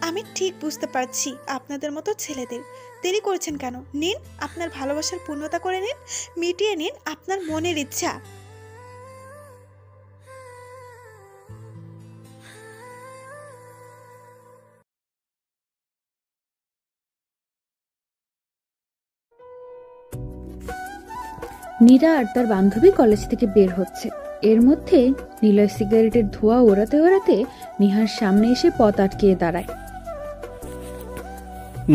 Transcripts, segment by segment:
আমি ঠিক বুঝতে পারছি আপনাদের মতো ছেলেদের। দেরি করেছেন কেন? নিন, আপনার ভালোবাসার পূর্ণতা করে নিন, মিটিয়ে নিন আপনার মনের ইচ্ছা। নীরা আর তার বান্ধবী কলেজ থেকে বের হচ্ছে। এর মধ্যে নিলয় সিগারেটের ধোঁয়া ওড়াতে ওড়াতে নিহার সামনে এসে পথ আটকিয়ে দাঁড়ায়।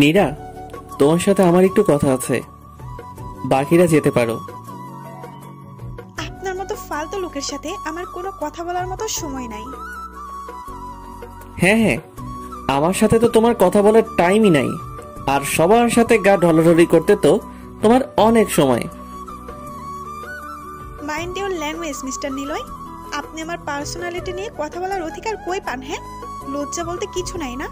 নীরা, তোমার সাথে আমার একটু কথা আছে, বাকিরা যেতে পারো। আপনার মতো ফালতু লোকের সাথে আমার কোনো কথা বলার মতো সময় নাই। হ্যাঁ হ্যাঁ, আমার সাথে তো তোমার কথা বলার টাইমই নাই, আর সবার সাথে গা ঢলাঢলি করতে তো তোমার অনেক সময়। Mind your language mister Niloy. আপনি আমার পার্সোনালিটি নিয়ে কথা বলার অধিকার কই পান? হ্যাঁ, লজ্জা বলতে কিছু নাই না?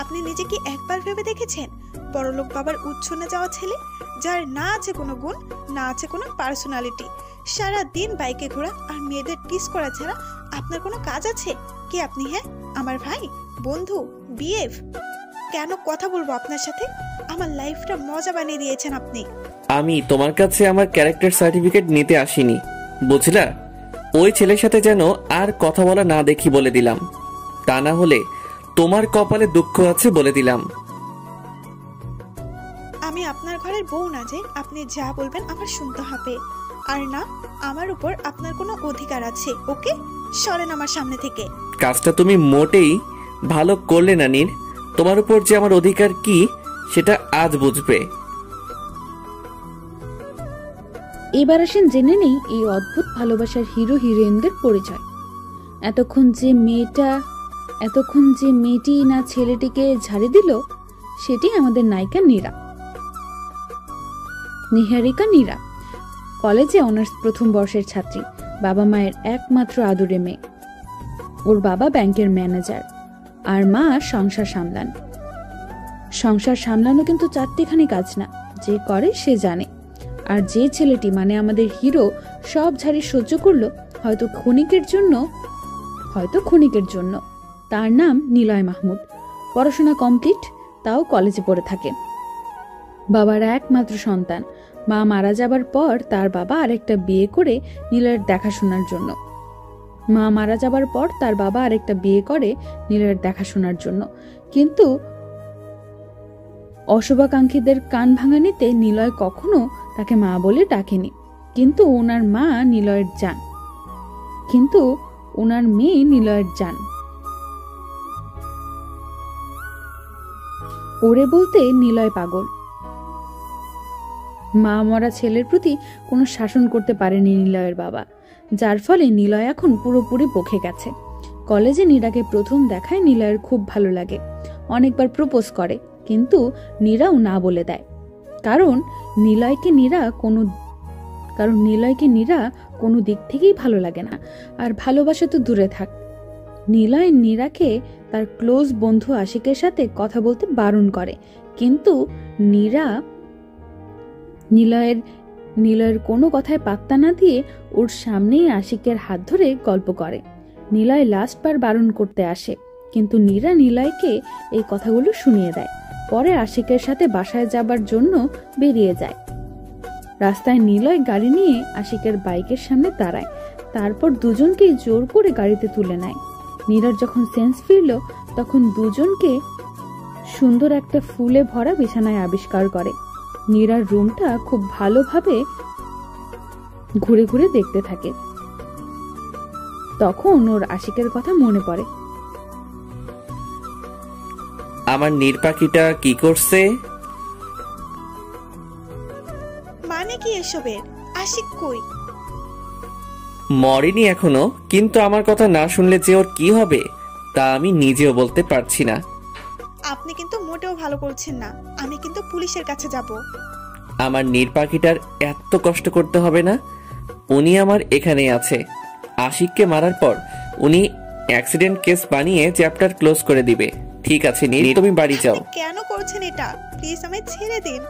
আপনি নিজে কি একবার ভেবে দেখেছেন? বড়লোক বাবার উচ্ছন্নে যাওয়া ছেলে, যার না আছে কোনো গুণ, না আছে কোনো পার্সোনালিটি, সারা দিন বাইকে ঘোরা আর মেয়েদের টিস করা ছাড়া আপনার কোনো কাজ আছে? কে আপনি? হ্যাঁ, আমার ভাই, বন্ধু, বিএফ? কেন কথা বলবো আপনার সাথে? আমার লাইফটা মজা বানিয়ে দিয়েছেন আপনি। আমি তোমার কাছে আমার ক্যারেক্টার সার্টিফিকেট নিতে আসিনি, বুঝলা? ওই ছেলের সাথে যেন আর কথা বলা না দেখি বলে দিলাম, তা না হলে তোমার কপালে দুঃখ আছে বলে দিলাম। আমি আপনার ঘরের বউ না যে আপনি যা বলবেন আমার শুনতে হবে, আর না আমার উপর আপনার কোনো অধিকার আছে। ওকে, সরেন আমার সামনে থেকে। কাজটা তুমি মোটেই ভালো করলে না নীর। তোমার উপর যে আমার অধিকার কি সেটা আজ বুঝবে। এবার আসেন জেনে নেই এই অদ্ভুত ভালোবাসার হিরো হিরোইনদের পরিচয়। এতক্ষণ যে মেয়েটি না ছেলেটিকে ঝাড়ি দিল, সেটি আমাদের নায়িকা নীরা, নিহারিকা নীরা। কলেজে অনার্স প্রথম বর্ষের ছাত্রী, বাবা মায়ের একমাত্র আদুরে মেয়ে। ওর বাবা ব্যাংকের ম্যানেজার আর মা সংসার সামলান। সংসার সামলানো কিন্তু চারটিখানি কাজ না, যে করে সে জানে। আর যে ছেলেটি মানে আমাদের হিরো সব ঝাড়ি সহ্য করলো, হয়তো ক্ষণিকের জন্য, তার নাম নিলয় মাহমুদ। পড়াশোনা কমপ্লিট, তাও কলেজে পড়ে থাকে। বাবার একমাত্র সন্তান। মা মারা যাবার পর তার বাবা আরেকটা বিয়ে করে নিলয়ের দেখাশোনার জন্য। কিন্তু অশুভাকাঙ্ক্ষীদের কান ভাঙানিতে নিলয় কখনো তাকে মা বলে ডাকেনি। কিন্তু ওনার মেয়ে নিলয়ের জান। ওরে বলতে নিলয় পাগল। মা মরা ছেলের প্রতি কোনো শাসন করতে পারেনি নিলয়ের বাবা, যার ফলে নিলয় এখন পুরোপুরি বকে গেছে। কলেজে নীরাকে প্রথম দেখায় নিলয়ের খুব ভালো লাগে, অনেকবার প্রপোজ করে, কিন্তু নীরাও না বলে দেয়। কারণ নিলয়কে নীরা কোনো দিক থেকেই ভালো লাগে না। আর ভালোবাসা তো দূরে থাক, নিলয় নীরাকে তার ক্লোজ বন্ধু আশিকের সাথে কথা বলতে বারণ করে, কিন্তু নীরা নিলয়ের কোনো কথায় পাত্তা না দিয়ে ওর সামনেই আশিকের হাত ধরে গল্প করে। নিলয় লাস্টবার বারণ করতে আসে, কিন্তু নীরা নিলয়কে এই কথাগুলো শুনিয়ে দেয়। পরে আশিকের সাথে বাসায় যাবার জন্য বেরিয়ে যায়। রাস্তায় নিলয় গাড়ি নিয়ে আশিকের বাইকের সামনে দাঁড়ায়, তারপর দুজনকেই জোর করে গাড়িতে তুলে নেয়। নীরার যখন সেন্স ফিরল, তখন দুজনকে সুন্দর একটা ফুলে ভরা বিছানায় আবিষ্কার করে। নীরার রুমটা খুব ভালোভাবে ঘুরে ঘুরে দেখতে থাকে। তখন ওর আশিকের কথা মনে পড়ে। আমার নীর পাখিটা কি করছে? মানে কি এসবের? আশিক কই? মরেনি এখনো, কিন্তু আমার কথা না শুনলে যে ওর কি হবে তা আমি নিজেও বলতে পারছি না। আপনি কিন্তু মোটেও ভালো করছেন না। আমি কিন্তু পুলিশের কাছে যাব। আমার নীর পাখিটার এত কষ্ট করতে হবে না, উনি আমার এখানেই আছে। আশিককে মারার পর উনি অ্যাক্সিডেন্ট কেস বানিয়ে চ্যাপ্টার ক্লোজ করে দিবে। ঠিক আছে নীর, তুমি বাড়ি যাও। কেন করছেন এটা? প্লিজ আমায় ছেড়ে দিন,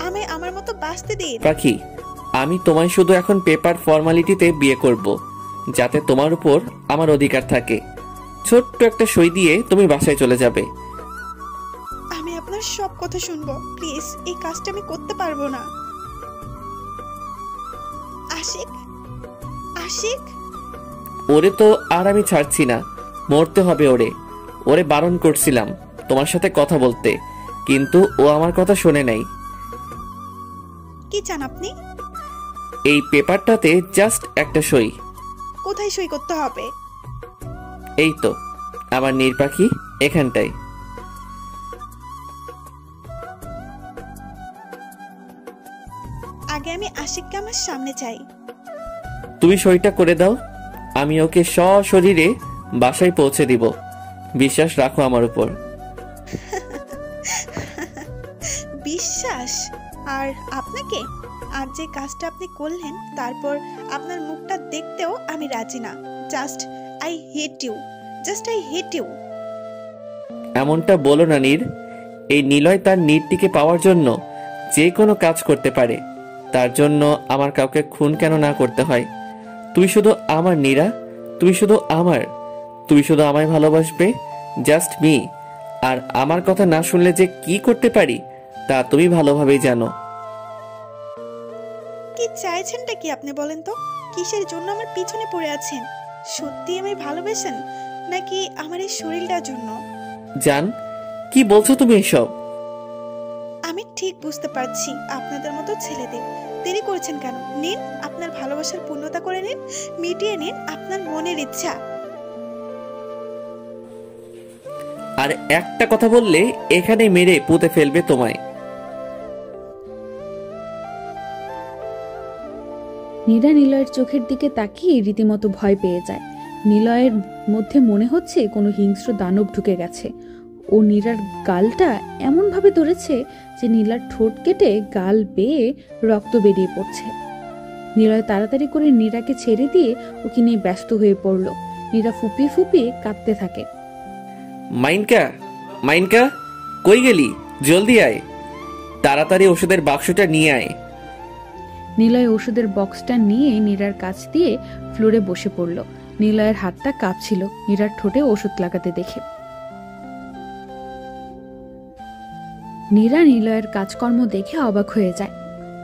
আমি আমার মতো বাঁচতে দিন। পাখি, আমি তোমায় শুধু এখন পেপার ফর্মালিটিতে বিয়ে করব, যাতে তোমার উপর আমার অধিকার থাকে। ছোট্ট একটা সই দিয়ে তুমি বাসায় চলে যাবে। আপনার সব কথা শুনবো, প্লিজ এই কাজটা আমি করতে পারবো না। আশিক, আশিক, ওরে তো আর আমি ছাড়ছি না, মরতে হবে ওরে। ওরে বারণ করছিলাম তোমার সাথে কথা বলতে, কিন্তু ও আমার কথা শোনে নাই। কি চান আপনি? এই পেপারটাতে জাস্ট একটা সই। কোথায় সই করতে হবে? এই তো আমার নীর পাখি, এখানটায়। আগে আমি আশিককে আমার সামনে চাই। তুমি সইটা করে দাও, আমি ওকে সশরীরে বাসায় পৌঁছে দিব। বিশ্বাস রাখো আমার উপর। বিশ্বাস? আর আপনাকে? আর যে কাজটা আপনি করলেন, তারপর আপনার মুখটা দেখতেও আমি রাজি না। Just I hate you, just I hate you. এমনটা বলো না নীর। এই নিলয় তার নীরটিকে পাওয়ার জন্য যে কোনো কাজ করতে পারে। তার জন্য আমার কাউকে খুন কেন না করতে হয়? তুই শুধু আমার নীরা, তুই শুধু আমার, তুই শুধু আমায় ভালোবাসবে, জাস্ট মি। আর আমার কথা না শুনলে যে কি করতে পারি তা তুমি ভালোভাবেই জানো। কি চাইছেনটা কি আপনি বলেন তো? কিসের জন্য আমার পিছনে পড়ে আছেন? সত্যি আমায় ভালোবাসেন নাকি আমার এই শরীরটার জন্য? জান, কি বলছো তুমি এসব? আমি ঠিক বুঝতে পারছি আপনাদের মতো ছেলেদের। দেরি করেছেন কেন? নিন আপনার ভালোবাসার পূর্ণতা করে নিন, মিটিয়ে নিন আপনার মনের ইচ্ছা। আর একটা কথা বললে এখানে মেরে পুঁতে ফেলবে তোমায়। নীরা নিলয়ের চোখের দিকে তাকিয়ে রীতিমতো ভয় পেয়ে যায়। নিলয়ের মধ্যে মনে হচ্ছে কোনো হিংস্র দানব ঢুকে গেছে। ও নীরার গালটা এমনভাবে ধরেছে যে নীলার ঠোঁট কেটে গাল বেয়ে রক্ত বেরিয়ে পড়ছে। নিলয় তাড়াতাড়ি করে নীরাকে ছেড়ে দিয়ে ওকে নিয়ে ব্যস্ত হয়ে পড়ল। নীরা ফুপিয়ে ফুপিয়ে কাঁদতে থাকে। মাইনকা, মাইনকা, কই গেলি? জলদি আয়, তাড়াতাড়ি ওষুধের বাক্সটা নিয়ে আয়। নিলয় ওষুধের বক্সটা নিয়ে নীরার কাছ দিয়ে ফ্লোরে বসে পড়ল। নিলয়ের হাতটা কাঁপছিল নীরার ঠোঁটে ওষুধ লাগাতে দেখে। নীরা নিলয়ের কাজকর্ম দেখে অবাক হয়ে যায়।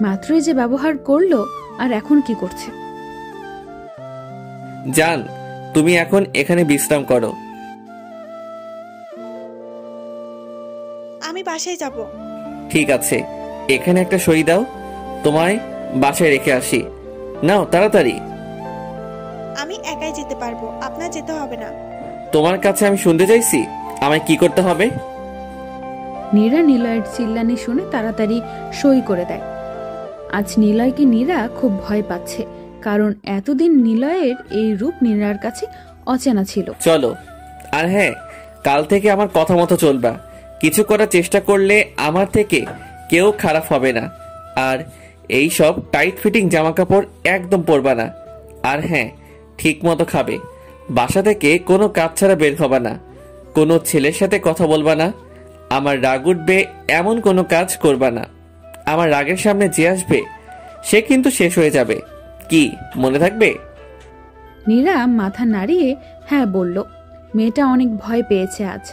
মাত্রই যে ব্যবহার করলো, আর এখন কি করছে? জান, তুমি এখন এখানে বিশ্রাম করো। আমি বাসায় যাব। ঠিক আছে, এখানে একটা সই দাও, তোমায় বাসায় রেখে আসি। নাও তাড়াতাড়ি। আমি একাই যেতে পারবো, আপনার যেতে হবে না। তোমার কাছে আমি শুনতে চাইছি আমায় কি করতে হবে। নীরা নিলয়ের চিল্লানি শুনে তাড়াতাড়ি সই করে দেয়। আজ নিলয়কে নীরা খুব ভয় পাচ্ছে, কারণ এতদিন নিলয়ের এই রূপ নীরার কাছে অচেনা ছিল। চলো, আর হ্যাঁ, কাল থেকে আমার কথা মতো চলবা। কিছু করার চেষ্টা করলে আমার থেকে কেউ খারাপ হবে না। আর এই সব টাইট ফিটিং জামা কাপড় একদম পরবা না। আর হ্যাঁ, ঠিক মতো খাবে। বাসা থেকে কোনো কাজ ছাড়া বের হবা না। কোনো ছেলের সাথে কথা বলবা না। আমার রাগ উঠবে এমন কোনো কাজ করবা না। আমার রাগের সামনে যে আসবে সে কিন্তু শেষ হয়ে যাবে। কি মনে থাকবে? নীরা মাথা নাড়িয়ে হ্যাঁ বলল। মেয়েটা অনেক ভয় পেয়েছে আজ।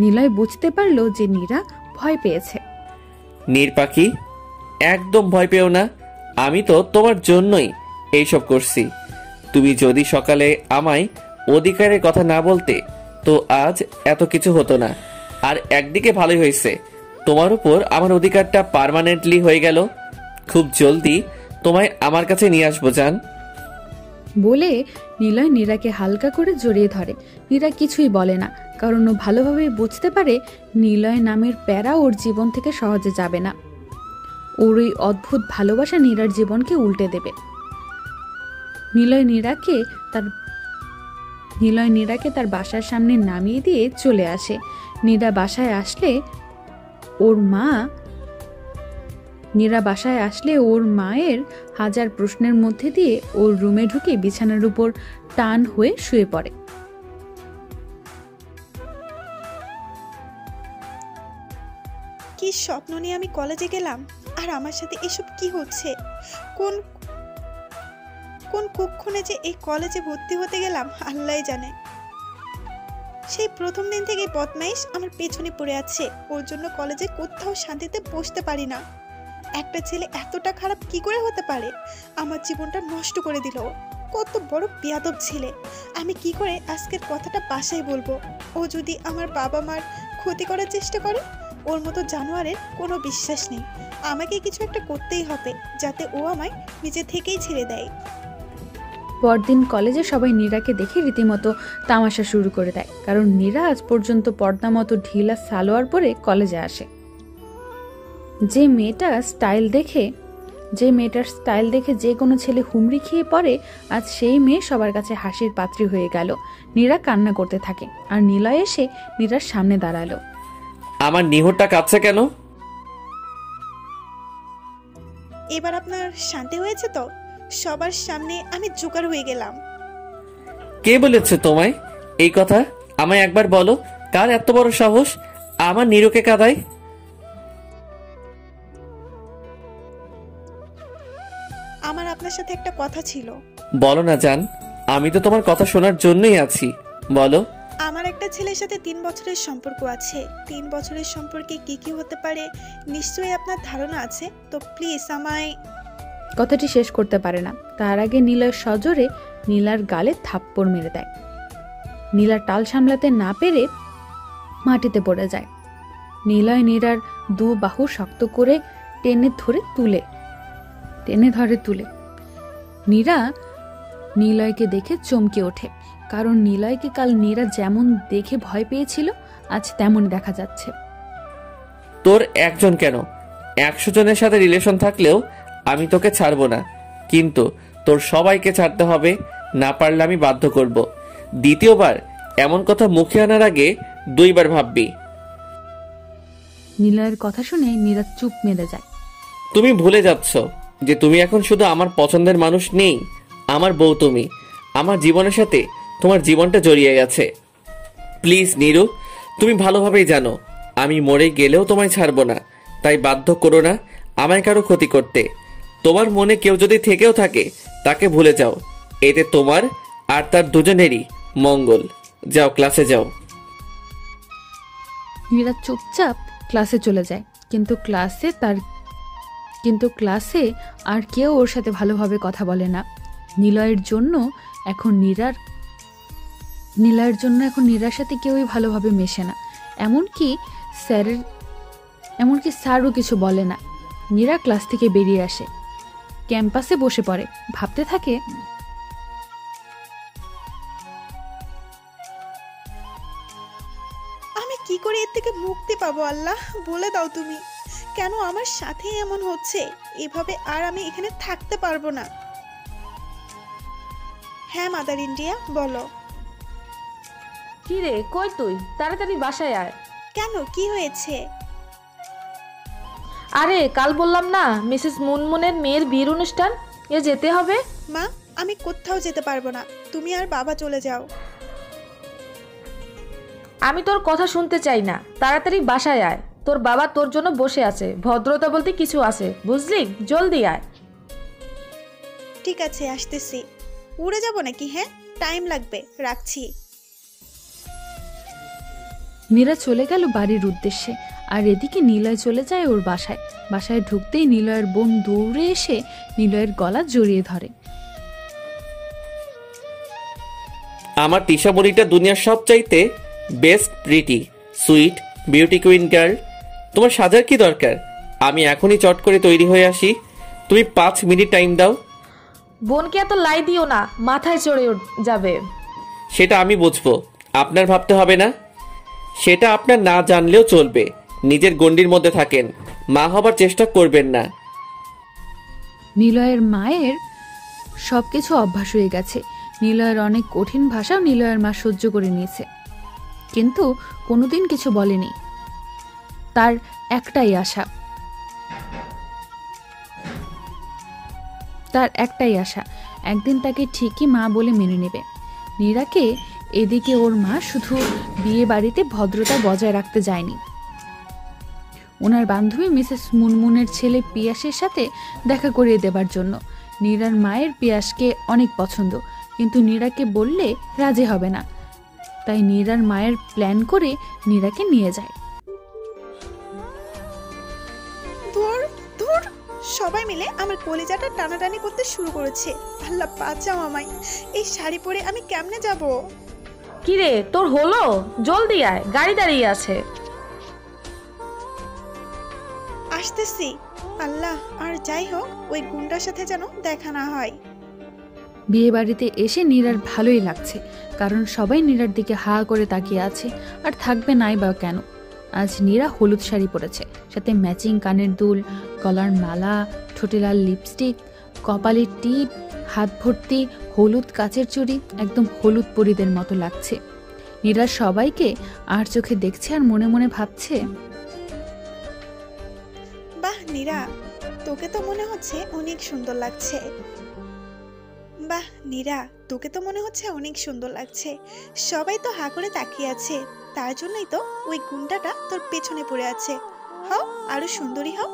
নিলয় বুঝতে পারল যে নীরা ভয় পেয়েছে। নীর পাখি, একদম ভয় পেও না। আমি তো তোমার জন্যই এইসব করছি। তুমি যদি সকালে আমায় অধিকারের কথা না বলতে তো আজ এত কিছু হতো না। আর একদিকে ভালোই হয়েছে, তোমার উপর আমার অধিকারটা পার্মানেন্টলি হয়ে গেল। খুব জলদি তোমায় আমার কাছে নিয়ে আসবো জান। বলে নিলয় নীরাকে হালকা করে জড়িয়ে ধরে। নীরা কিছুই বলে না, কারণ ও ভালোভাবে বুঝতে পারে নিলয় নামের প্যারা ওর জীবন থেকে সহজে যাবে না। ওর ওই অদ্ভুত ভালোবাসা নীরার জীবনকে উল্টে দেবে। নিলয় নীরাকে তার বাসার সামনে নামিয়ে দিয়ে চলে আসে। নীরা বাসায় আসলে ওর মায়ের হাজার প্রশ্নের মধ্যে দিয়ে ওর রুমে ঢুকে বিছানার উপর টান হয়ে শুয়ে পড়ে। কি স্বপ্ন নিয়ে আমি কলেজে গেলাম, আর আমার সাথে এসব কি হচ্ছে? কোন কোন কুক্ষণে যে এই কলেজে ভর্তি হতে গেলাম আল্লাহই জানে। সেই প্রথম দিন থেকেই বদমাইশ আমার পেছনে পড়ে আছে। ওর জন্য কলেজে কোথাও শান্তিতে বসতে পারি না। একটা ছেলে এতটা খারাপ কি করে হতে পারে? আমার জীবনটা নষ্ট করে দিল। কত বড় বেয়াদব ছেলে। আমি কি করে আজকের কথাটা বাসায় বলবো? ও যদি আমার বাবা মার ক্ষতি করার চেষ্টা করে? ওর মতো জানোয়ারের কোনো বিশ্বাস নেই। আমাকে কিছু একটা করতেই হবে যাতে ও আমায় নিজে থেকেই ছেড়ে দেয়। পরদিন কলেজে সবাই নীরাকে দেখে রীতিমতো তামাশা শুরু করে দেয়, কারণ নীরা আজ পর্যন্ত পর্দা মতো ঢিলা সালোয়ার পরে কলেজে আসে। যে মেয়েটার স্টাইল দেখে যে কোনো ছেলে হুমড়ি খেয়ে পড়ে, আজ সেই মেয়ে সবার কাছে হাসির পাত্রী হয়ে গেল। নীরা কান্না করতে থাকে আর নিলয় এসে নীরার সামনে দাঁড়ালো। আমার নিহরটা কাঁদছে কেন? এবার আপনার শান্তি হয়েছে তো? সবার সামনে আমি জোকার হয়ে গেলাম। কে বলেছে তোমায় এই কথা? আমায় একবার বলো, কার এত বড় সাহস আমার নীরুকে কাঁদায়? আমার আপনার সাথে একটা কথা ছিল। বলো না জান, আমি তো তোমার কথা শোনার জন্যই আছি, বলো। আমার একটা ছেলের সাথে 3 বছরের সম্পর্ক আছে। 3 বছরের সম্পর্কে কি কি হতে পারে নিশ্চয়ই আপনার ধারণা আছে। তো প্লিজ আমায়। কথাটি শেষ করতে পারে না, তার আগে নীলয় সজোরে নীলার গালে থাপ্পড় মেরে দেয়। নীলা টাল সামলাতে না পেরে মাটিতে পড়ে যায়। নীলয় নীরার দু বাহু শক্ত করে টেনে ধরে তুলে। নীরা নীলয়কে দেখে চমকে ওঠে, কারণ নীলয়কে কাল নীরা যেমন দেখে ভয় পেয়েছিল আজ তেমনই দেখা যাচ্ছে। তোর একজন কেন, 100 জনের সাথে রিলেশন থাকলেও আমি তোকে ছাড়বো না, কিন্তু তোর সবাইকে ছাড়তে হবে। না পারলে আমি বাধ্য করব। দ্বিতীয়বার এমন কথা মুখে আনার আগে 2 বার ভাববি। নীলয়ের কথা শুনে নীরা চুপ মেরে যায়। তুমি ভুলে যাচ্ছ যে তুমি এখন শুধু আমার পছন্দের মানুষ নেই, আমার বউ তুমি। আমার জীবনের সাথে তোমার জীবনটা জড়িয়ে গেছে। প্লিজ নীরু, তুমি ভালোভাবেই জানো আমি মরে গেলেও তোমায় ছাড়বো না, তাই বাধ্য করো না আমায় কারো ক্ষতি করতে। তোমার মনে কেউ যদি থেকেও থাকে তাকে ভুলে যাও, এতে তোমার আর তার দুজনেরই মঙ্গল। যাও, ক্লাসে যাও। নীরা চুপচাপ ক্লাসে চলে যায়, কিন্তু ক্লাসে আর কেউ ওর সাথে ভালোভাবে কথা বলে না। নিলয়ের জন্য এখন নীরার সাথে কেউই ভালোভাবে মেশে না, এমনকি স্যারও কিছু বলে না। নীরা ক্লাস থেকে বেরিয়ে আসে, ক্যাম্পাসে বসে পড়ে, ভাবতে থাকে আমি কি করে এর থেকে মুক্তি পাবো? আল্লাহ বলে দাও তুমি, কেন আমার সাথে এমন হচ্ছে? এভাবে আর আমি এখানে থাকতে পারবো না। হ্যাঁ মাদার ইন্ডিয়া, বলো। কি রে, কই তুই? তাড়াতাড়ি বাসায় আয়। কেন, কি হয়েছে? আরে কাল বললাম না মিসেস মুনমুনের মেয়ের বিয়ের অনুষ্ঠান, যেতে হবে। মা, আমি কোথাও যেতে পারবো না, তুমি আর বাবা চলে যাও। আমি তোর কথা শুনতে চাই না, তাড়াতাড়ি বাসায় আয়। তোর বাবা তোর জন্য বসে আছে, ভদ্রতা বলতে কিছু আছে, বুঝলি? জলদি আয়। ঠিক আছে, আসতেছি। উড়ে যাব নাকি? হ্যাঁ, টাইম লাগবে, রাখছি। নীরা চলে গেল বাড়ির উদ্দেশ্যে, আর এদিকে নিলয় চলে যায় ওর বাসায়। বাসায় ঢুকতেই নিলয়ের বোন দৌড়ে এসে নিলয়ের গলা জড়িয়ে ধরে। আমার তিশা বলিটা দুনিয়ার সবচাইতে best, pretty, sweet, beauty queen girl. তোমার সাজার কি দরকার? আমি এখনই চট করে তৈরি হয়ে আসি, তুমি 5 মিনিট টাইম দাও। বোনকে এত লাই দিও না, মাথায় চড়ে যাবে। সেটা আমি বুঝবো, আপনার ভাবতে হবে না। সেটা আপনার না জানলেও চলবে। নিজের গণ্ডির মধ্যে থাকেন, মা হবার চেষ্টা করবেন না। নিলয়ের মায়ের সবকিছু অভ্যাস হয়ে গেছে। নিলয়ের অনেক কঠিন ভাষাও নিলয়ের মা সহ্য করে নিয়েছে, কিন্তু কোনোদিন কিছু বলেনি। তার একটাই আশা, একদিন তাকে ঠিকই মা বলে মেনে নেবে। নীরাকে এদিকে ওর মা শুধু বিয়ে বাড়িতে ভদ্রতা বজায় রাখতে যায়নি, ওনার বান্ধবী মিসেস মুনমুনের ছেলে পিয়াসের সাথে দেখা করিয়ে দেবার জন্য। নীরার মায়ের পিয়াসকে অনেক পছন্দ, কিন্তু নীরাকে বললে রাজি হবে না। তাই নীরার মায়ের প্ল্যান করে নীরাকে নিয়ে যায়। ধুর ধুর, সবাই মিলে আমার কলিজাটা টানাটানি করতে শুরু করেছে। আল্লাহ বাঁচাও আমায়, এই শাড়ি পরে আমি কেমনে যাব? কি রে, তোর হলো? জলদি আয়, গাড়ি দাঁড়িয়ে আছে। আসতেছি। আল্লাহ, আর যাই হোক ওই গুন্ডার সাথে যেন দেখা না হয়। বিয়ে বাড়িতে এসে নীরার ভালোই লাগছে, কারণ সবাই নীরার দিকে হা করে তাকিয়ে আছে। আর থাকবে নাই বা কেন। আজ নীরা হলুদ শাড়ি পরেছে, সাথে ম্যাচিং কানের দুল, গলার মালা, ঠোঁটে লাল লিপস্টিক, কপালের টিপ, হাত ভর্তি হলুদ কাচের চুড়ি, একদম হলুদ পরীদের মতো লাগছে। নীরা সবাইকে আর চোখে দেখছে আর মনে মনে ভাবছে, বাহ নীরা, তোকে তো মনে হচ্ছে অনেক সুন্দর লাগছে। বাহ নীরা, তোকে তো মনে হচ্ছে অনেক সুন্দর লাগছে। সবাই তো হা করে তাকিয়ে আছে, তার জন্যই তো ওই গুন্ডাটা তোর পেছনে পড়ে আছে। হও, আরো সুন্দরী হও।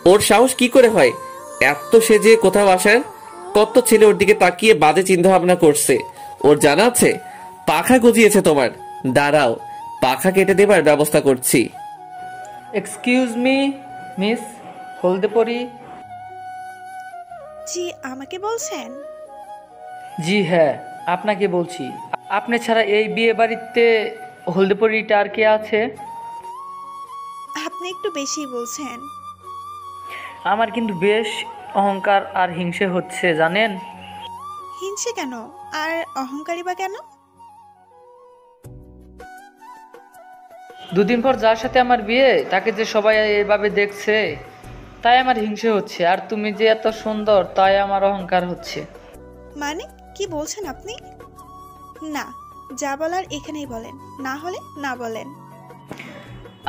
ওর সাহস কি করে হয় এত সেজে কোথাও আসার? কত ছেলে ওর দিকে তাকিয়ে বাজে চিন্তা ভাবনা করছে। ওর জানা আছে পাখা গজিয়েছে তোমার। দাঁড়াও, পাখা কেটে দেবার ব্যবস্থা করছি। Excuse me miss Holdepori. জি, আমাকে বলছেন? জি হ্যাঁ, আপনাকে বলছি। আপনি ছাড়া এই বিয়ে বাড়িতে হলদেপরিটা আর কে আছে? আপনি একটু বেশি বলছেন। আমার কিন্তু বেশ অহংকার আর হিংসে হচ্ছে জানেন। হিংসে কেন আর অহংকারী বা কেন? দুদিন পর যার সাথে আমার বিয়ে, তাকে যে সবাই এভাবে দেখছে, তাই আমার হিংসে হচ্ছে। আর তুমি যে এত সুন্দর, তাই আমার অহংকার হচ্ছে। মানে কি বলছেন আপনি? না, যা বলার এখানেই বলেন, না হলে না বলেন।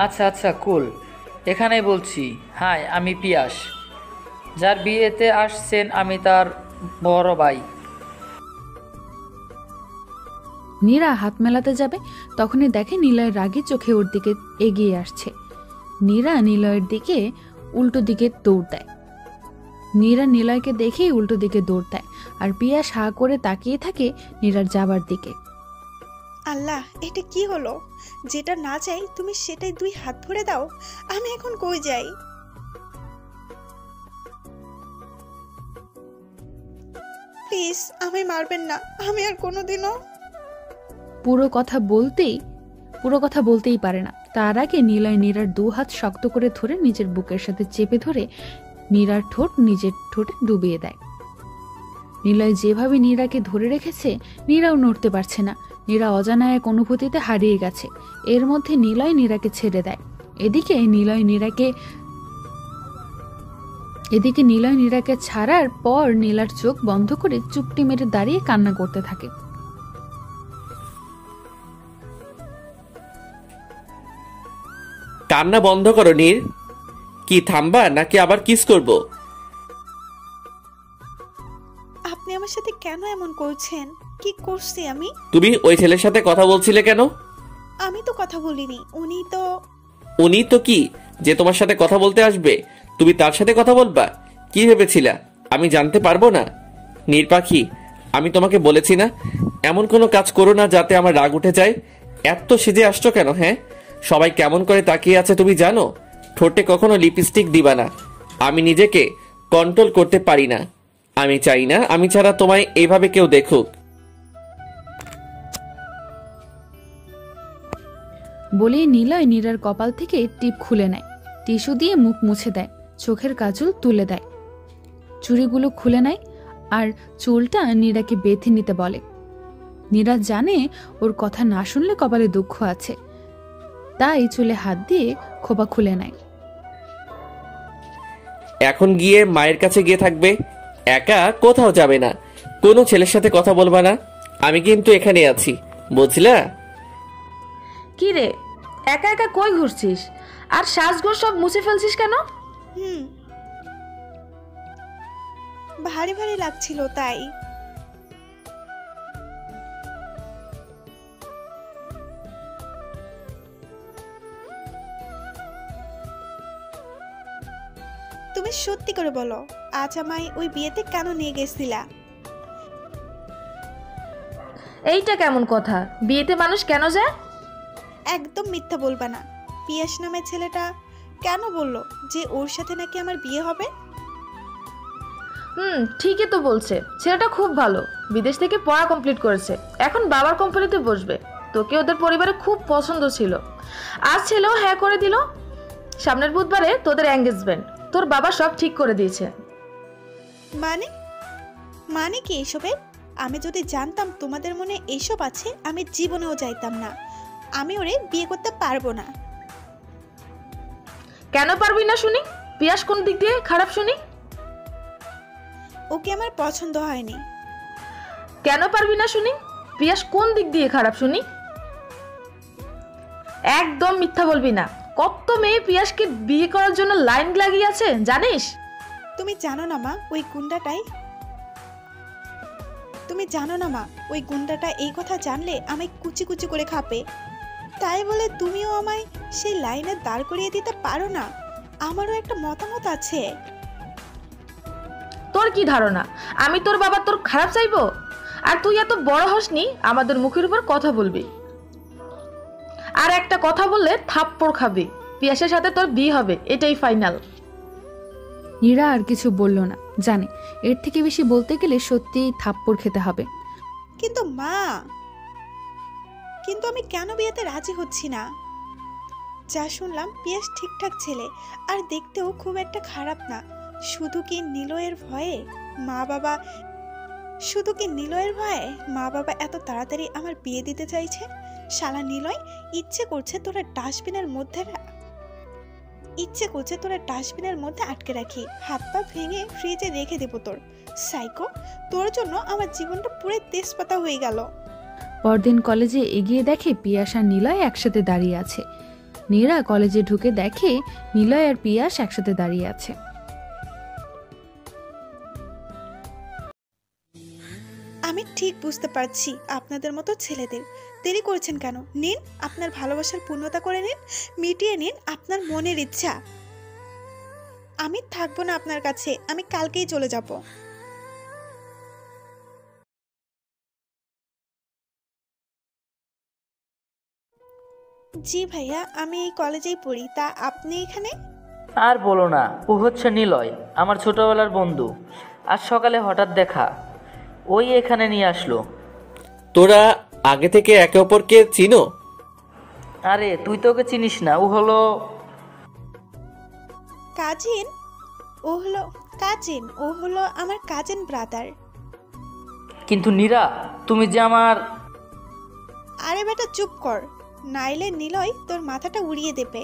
আচ্ছা আচ্ছা কুল, এখানেই বলছি। হাই, আমি পিয়াস, যার বিয়েতে আসছেন আমি তার বড় ভাই। নীরা হাত মেলাতে যাবে, তখনই দেখে নিলয় রাগী চোখে ওর দিকে এগিয়ে আসছে। নীরা নিলয়ের দিকে উল্টো দিকে দৌড় দেয়। নীরা নিলয়কে দেখেই উল্টো দিকে দৌড় দেয়, আর পিয়াস হা করে তাকিয়ে থাকে নীরার যাবার দিকে। আল্লাহ, এটা কি হলো? যেটা না চাই তুমি সেটাই দুই হাত ভরে দাও। আমি এখন কই যাই? প্লিজ আমায় মারবেন না, আমি আর কোনোদিনও। পুরো কথা বলতেই পারে না। তার আগে নিলয় নীরার দু হাত শক্ত করে ধরে নিজের বুকের সাথে চেপে ধরে নীরার ঠোঁট নিজের ঠোঁটে ডুবিয়ে দেয়। নিলয় যেভাবে নীরাকে ধরে রেখেছে, নীরাও নড়তে পারছে না। নীরা অজানা এক অনুভূতিতে হারিয়ে গেছে। এর মধ্যে নিলয় নীরাকে ছেড়ে দেয়। এদিকে নিলয় নীরাকে ছাড়ার পর নীলার চোখ বন্ধ করে চুপটি মেরে দাঁড়িয়ে কান্না করতে থাকে। কান্না বন্ধ করো নীর। কি থামবা নাকি আবার কিস করব? আপনি আমার সাথে কেন এমন করছেন? কি করছি আমি? তুমি ওই ছেলের সাথে কথা বলছিলে কেন? আমি তো কথা বলিনি, উনি তো। উনি তো কি যে তোমার সাথে কথা বলতে আসবে? তুমি তার সাথে কথা বলবা? কি ভেবেছিলা আমি জানতে পারবো না? নীর পাখি, আমি তোমাকে বলেছি না এমন কোনো কাজ করো না যাতে আমার রাগ উঠে যায়। এত সেজে আসছো কেন? হ্যাঁ, সবাই কেমন করে তাকিয়ে আছে তুমি জানো? ঠোঁটে কখনো লিপস্টিক দিবা না। আমি নিজেকে কন্ট্রোল করতে পারি না। আমি চাই না আমি ছাড়া তোমায় এইভাবে কেউ দেখুক। বলে নিলয় নীরার কপাল থেকে টিপ খুলে নেয়, টিস্যু দিয়ে মুখ মুছে দেয়, চোখের কাজল তুলে দেয়, চুড়িগুলো খুলে নেয় আর চুলটা নীরাকে বেঁধে নিতে বলে। নীরা জানে ওর কথা না শুনলে কপালে দুঃখ আছে, তাই চুলে হাত দিয়ে খোপা খুলে নেয়। এখন গিয়ে মায়ের কাছে গিয়ে থাকবে, একা কোথাও যাবে না, কোনো ছেলের সাথে কথা বলবা না। আমি কিন্তু এখানে আছি, বুঝলা? কি রে, একা একা কই ঘুরছিস? আর শ্বাসগোস সব মুছে ফেলছিস কেন? ভারী ভারী লাগছিল তাই। তুমি সত্যি করে বলো, আজ আমায় ওই বিয়েতে কেন নিয়ে গেছিলা? এইটা কেমন কথা? বিয়েতে মানুষ কেন যায়? একদম মিথ্যা বলবা না। পিয়াস নামের ছেলেটা কেন বললো যে ওর সাথে নাকি আমার বিয়ে হবে? ঠিকই তো বলছে। ছেলেটা খুব ভালো, বিদেশ থেকে পড়া কমপ্লিট করেছে, এখন বাবার কোম্পানিতে বসবে। তোকে ওদের পরিবারে খুব পছন্দ ছিল, আজ ছেলেও হ্যাঁ করে দিল। সামনের বুধবারে তোদের এঙ্গেজমেন্ট, তোর বাবা সব ঠিক করে দিয়েছে। মানে মানে কি এসবের? আমি যদি জানতাম তোমাদের মনে এইসব আছে, আমি জীবনেও যাইতাম না। আমি ওরে বিয়ে করতে পারবো না। কেন পারবি না শুনি? পিয়াস কোন দিক দিয়ে খারাপ শুনি? ওকে আমার পছন্দ হয়নি। কেন পারবি না শুনি? পিয়াস কোন দিক দিয়ে খারাপ শুনি? একদম মিথ্যা বলবি না। কত মেয়ে পিয়াসকে বিয়ে করার জন্য লাইন লাগিয়ে আছে জানিস? তুমি জানো না মা, ওই গুন্ডাটা এই কথা জানলে আমায় কুচি কুচি করে খাবে। তাই বলে তুমিও আমায় সেই লাইনে দাঁড় করিয়ে দিতে পারো না? আমারও একটা মতামত আছে। তোর কি ধারণা আমি তোর বাবা তোর খারাপ চাইবো? আর তুই এত বড় হসনি আমাদের মুখের উপর কথা বলবি। আর একটা কথা বললে থাপ্পড় খাবি। পিয়াসের সাথে তোর বিয়ে হবে, এটাই ফাইনাল। নীরা আর কিছু বলল না, জানে এর থেকে বেশি বলতে গেলে সত্যিই থাপ্পড় খেতে হবে। কিন্তু মা, আমি কেন বিয়েতে রাজি হচ্ছি না? যা শুনলাম পিয়াস ঠিকঠাক ছেলে, আর দেখতেও খুব একটা খারাপ না। শুধু কি নিলয়ের ভয়ে মা বাবা এত তাড়াতাড়ি আমার বিয়ে দিতে চাইছে? শালা নিলয়, ইচ্ছে করছে তোরা ডাস্টবিনের মধ্যে আটকে রাখি, হাত পা ভেঙে ফ্রিজে রেখে দেবো তোর। সাইকো, তোর জন্য আমার জীবনটা পুরো তেজপাতা হয়ে গেল। পরদিন কলেজে এগিয়ে দেখে পিয়াস আর নিলয় একসাথে দাঁড়িয়ে আছে। নীরা কলেজে ঢুকে দেখে নিলয় আর পিয়াস একসাথে দাঁড়িয়ে আছে। আমি ঠিক বুঝতে পারছি আপনাদের মতো ছেলেদের। দেরি করছেন কেন? নিন, আপনার ভালোবাসার পূর্ণতা করে নিন, মিটিয়ে নিন আপনার মনের ইচ্ছা। আমি থাকবো না আপনার কাছে, আমি কালকেই চলে যাব। জি ভাইয়া, আমি এই কলেজেই পড়ি। তা আপনি এখানে? আর বলো না, ও হচ্ছে নিলয়, আমার ছোটবেলার বন্ধু। আজ সকালে হঠাৎ দেখা, ওই এখানে নিয়ে আসলো। তোরা আগে থেকে একে অপরকে চিনো? আরে তুই তো ওকে চিনিস না, ও হলো কাজিন। ও হলো আমার কাজিন ব্রাদার। কিন্তু নীরা, তুমি যে আমার... আরে বেটা চুপ কর, নাইলে নিলয় তোর মাথাটা উড়িয়ে দেবে।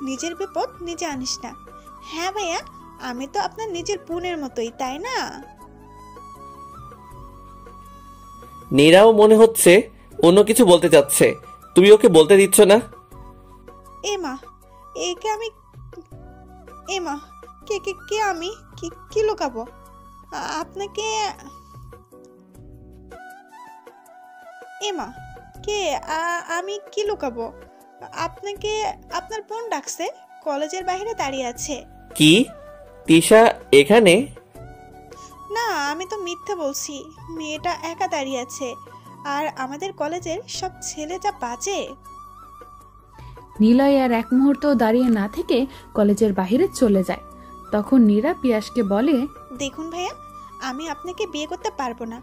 নিজের বিপদ নিজে আনিস না। হ্যাঁ ভাইয়া, আমি তো আপনার নিজের বোনের মতোই, তাই না? নীরাও মনে হচ্ছে অন্য কিছু বলতে চাচ্ছে, তুমি ওকে বলতে দিচ্ছ না? এমা, একে আমি এমা কে কে কে আমি কি লুকাবো আপনাকে? এমা কে? আমি কি লুকাবো আপনাকে? আপনার বোন ডাকছে, কলেজের বাইরে দাঁড়িয়ে আছে। কি? তিশা এখানে? না, আমি তো মিথ্যে বলছি। মেয়েটা একা দাঁড়িয়ে আছে, আর আমাদের কলেজের সব ছেলে যা বাজে। নিলয় আর এক মুহূর্ত দাঁড়িয়ে না থেকে কলেজের বাইরে চলে যায়। তখন নীরা পিয়াসকে বলে, দেখুন ভাইয়া, আমি আপনাকে বিয়ে করতে পারবো না,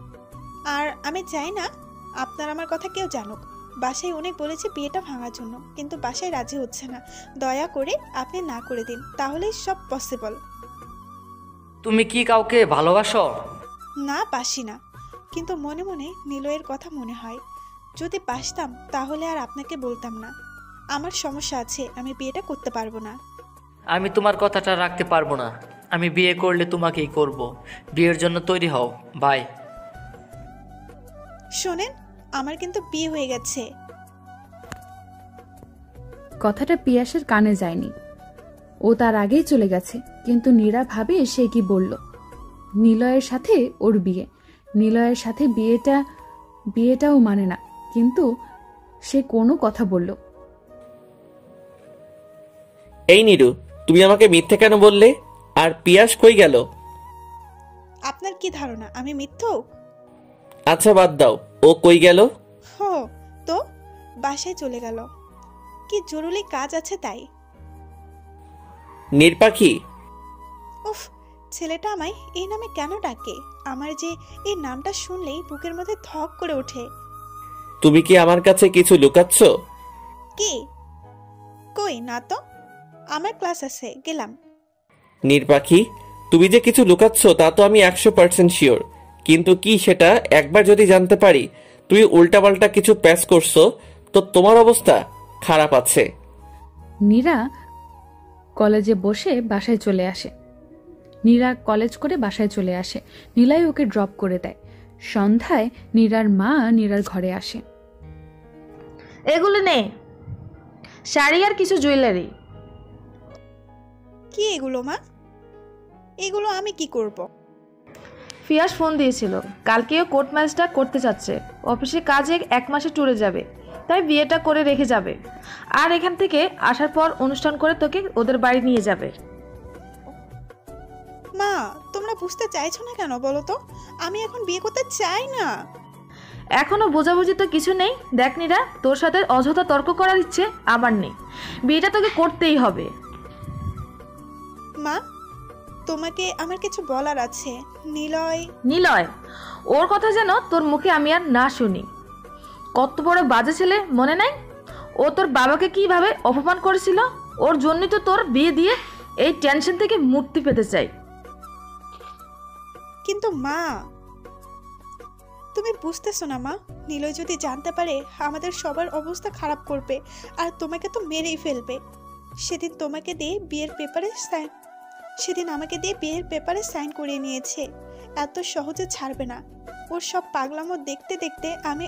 আর আমি চাই না আপনার আমার কথা কেউ জানুক। বাসায় অনেক বলেছি বিয়েটা ভাঙার জন্য, কিন্তু বাসায় রাজি হচ্ছে না। দয়া করে আপনি না করে দিন, তাহলেই সব পসিবল। তুমি কি কাউকে ভালোবাসো? না, বাসি না, কিন্তু মনে মনে নিলয়ের কথা মনে হয়। যদি বাসতাম তাহলে আর আপনাকে বলতাম না। আমার সমস্যা আছে, আমি বিয়েটা করতে পারবো না। আমি তোমার কথাটা রাখতে পারবো না। আমি বিয়ে করলে তোমাকেই করব। বিয়ের জন্য তৈরি হও। বাই। শোনেন, আমার কিন্তু বিয়ে হয়ে গেছে। কথাটা পিয়াসের কানে যায়নি, ও তার আগেই চলে গেছে। কিন্তু নীরা ভাবে সে কি বলল। নিলয়ের সাথে ওর বিয়ে, নিলয়ের সাথে বিয়েটাও মানে না, কিন্তু সে কোনো কথা বলল। এই নীরু, তুমি আমাকে মিথ্যে কেন বললে? আর পিয়াস কই গেল? আপনার কি ধারণা আমি মিথ্যুক? আচ্ছা বাদ দাও, ও কই গেল? হো, তো বাসায় চলে গেল। কি জরুরি কাজ আছে তাই। নির্পাখি, উফ, ছেলেটা আমায় এই নামে কেন ডাকে? আমার যে এই নামটা শুনলেই বুকের মধ্যে ধক করে ওঠে। তুমি কি আমার কাছে কিছু লুকাচ্ছ? কি? কই না তো, আমার ক্লাস আছে, গেলাম। নির্পাখি, তুমি যে কিছু লুকাচ্ছ তা তো আমি 100% শিওর, কিন্তু কি সেটা একবার যদি জানতে পারি তুমি উল্টাপাল্টা কিছু প্যাচ করছো, তো তোমার অবস্থা খারাপ আছে। নীরা কলেজে বসে বাসায় চলে আসে। নীরা কলেজ করে বাসায় চলে আসে। নীলাই ওকে ড্রপ করে দেয়। সন্ধ্যায় নীরার মা নীরার ঘরে আসে। এগুলো নে, শাড়ি আর কিছু জুয়েলারি। কি এগুলো মা? এগুলো আমি কি করব? ফিয়াস ফোন দিয়েছিল, কালকেও কোর্ট ম্যারেজটা করতে চাচ্ছে। অফিসে কাজে 1 মাসে ট্যুরে যাবে, তাই বিয়েটা করে রেখে যাবে। আর এখান থেকে আসার পর অনুষ্ঠান করে তোকে ওদের বাড়ি নিয়ে যাবে। মা, তোমরা বুঝতে চাইছো না কেন বলো তো? আমি এখন বিয়ে করতে চাই না। এখনো বোঝাবুঝি তো কিছু নেই। দেখ নীরা, তোর সাথে অযথা তর্ক করার ইচ্ছে আমার নেই। বিয়েটা তোকে করতেই হবে। মা, তোমাকে আমার কিছু বলার আছে। নিলয় নিলয়, ওর কথা যেন তোর মুখে আমি আর না শুনি। কত বড় বাজে ছেলে, মনে নাই? ও তোর বাবাকে কিভাবে অপমান করেছিল। ওর জন্যই তো তোর বিয়ে দিয়ে এই টেনশন থেকে মুক্তি পেতে চাই। কিন্তু মা, তুমি বুঝতেছো না মা? নিলয় যদি জানতে পারে আমাদের সবার অবস্থা খারাপ করবে, আর তোমাকে তো মেরেই ফেলবে। সেদিন আমাকে দিয়ে বিয়ের পেপারে সাইন করিয়ে নিয়েছে। এত সহজে ছাড়বে না। ওর সব পাগলামো দেখতে দেখতে আমি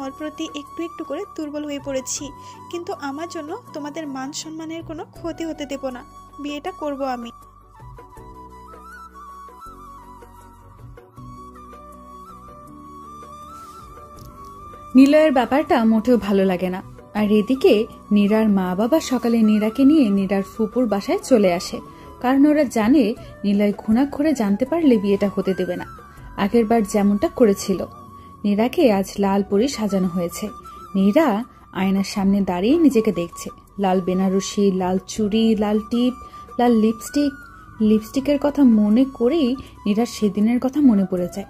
ওর প্রতি একটু একটু করে দুর্বল হয়ে পড়েছি। কিন্তু আমার জন্য তোমাদের মান সম্মানের কোনো ক্ষতি হতে দেব না। বিয়েটা করব আমি। নিলয়ের ব্যাপারটা মোটেও ভালো লাগে না। আর এদিকে নীরার মা বাবা সকালে নীরাকে নিয়ে নীরার ফুপুর বাসায় চলে আসে, কারণ ওরা জানে নিলয় ঘুণাক্ষরে জানতে পারলে বিয়েটা হতে দেবে না। আগের বার যেমনটা করেছিল। নীরাকে আজ লাল পরে সাজানো হয়েছে। নীরা আয়নার সামনে দাঁড়িয়ে নিজেকে দেখছে। লাল বেনারসি, লাল চুড়ি, লাল টিপ, লাল লিপস্টিকের কথা মনে করেই নীরার সেদিনের কথা মনে পড়ে যায়।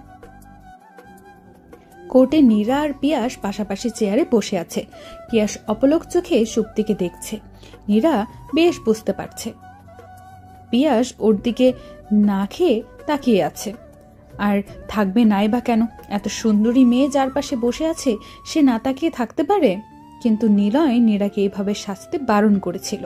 কোর্টে নীরা আর পিয়াস পাশাপাশি চেয়ারে বসে আছে। পিয়াস অপলক চোখে সুপ্তিকে দেখছে। নীরা বেশ বুঝতে পারছে পিয়াস ওর দিকে না খেয়ে তাকিয়ে আছে। আর থাকবে নাই বা কেন? এত সুন্দরী মেয়ে যার পাশে বসে আছে, সে না তাকিয়ে থাকতে পারে? কিন্তু নিলয় নীরাকে এইভাবে শাস্তি বারণ করেছিল।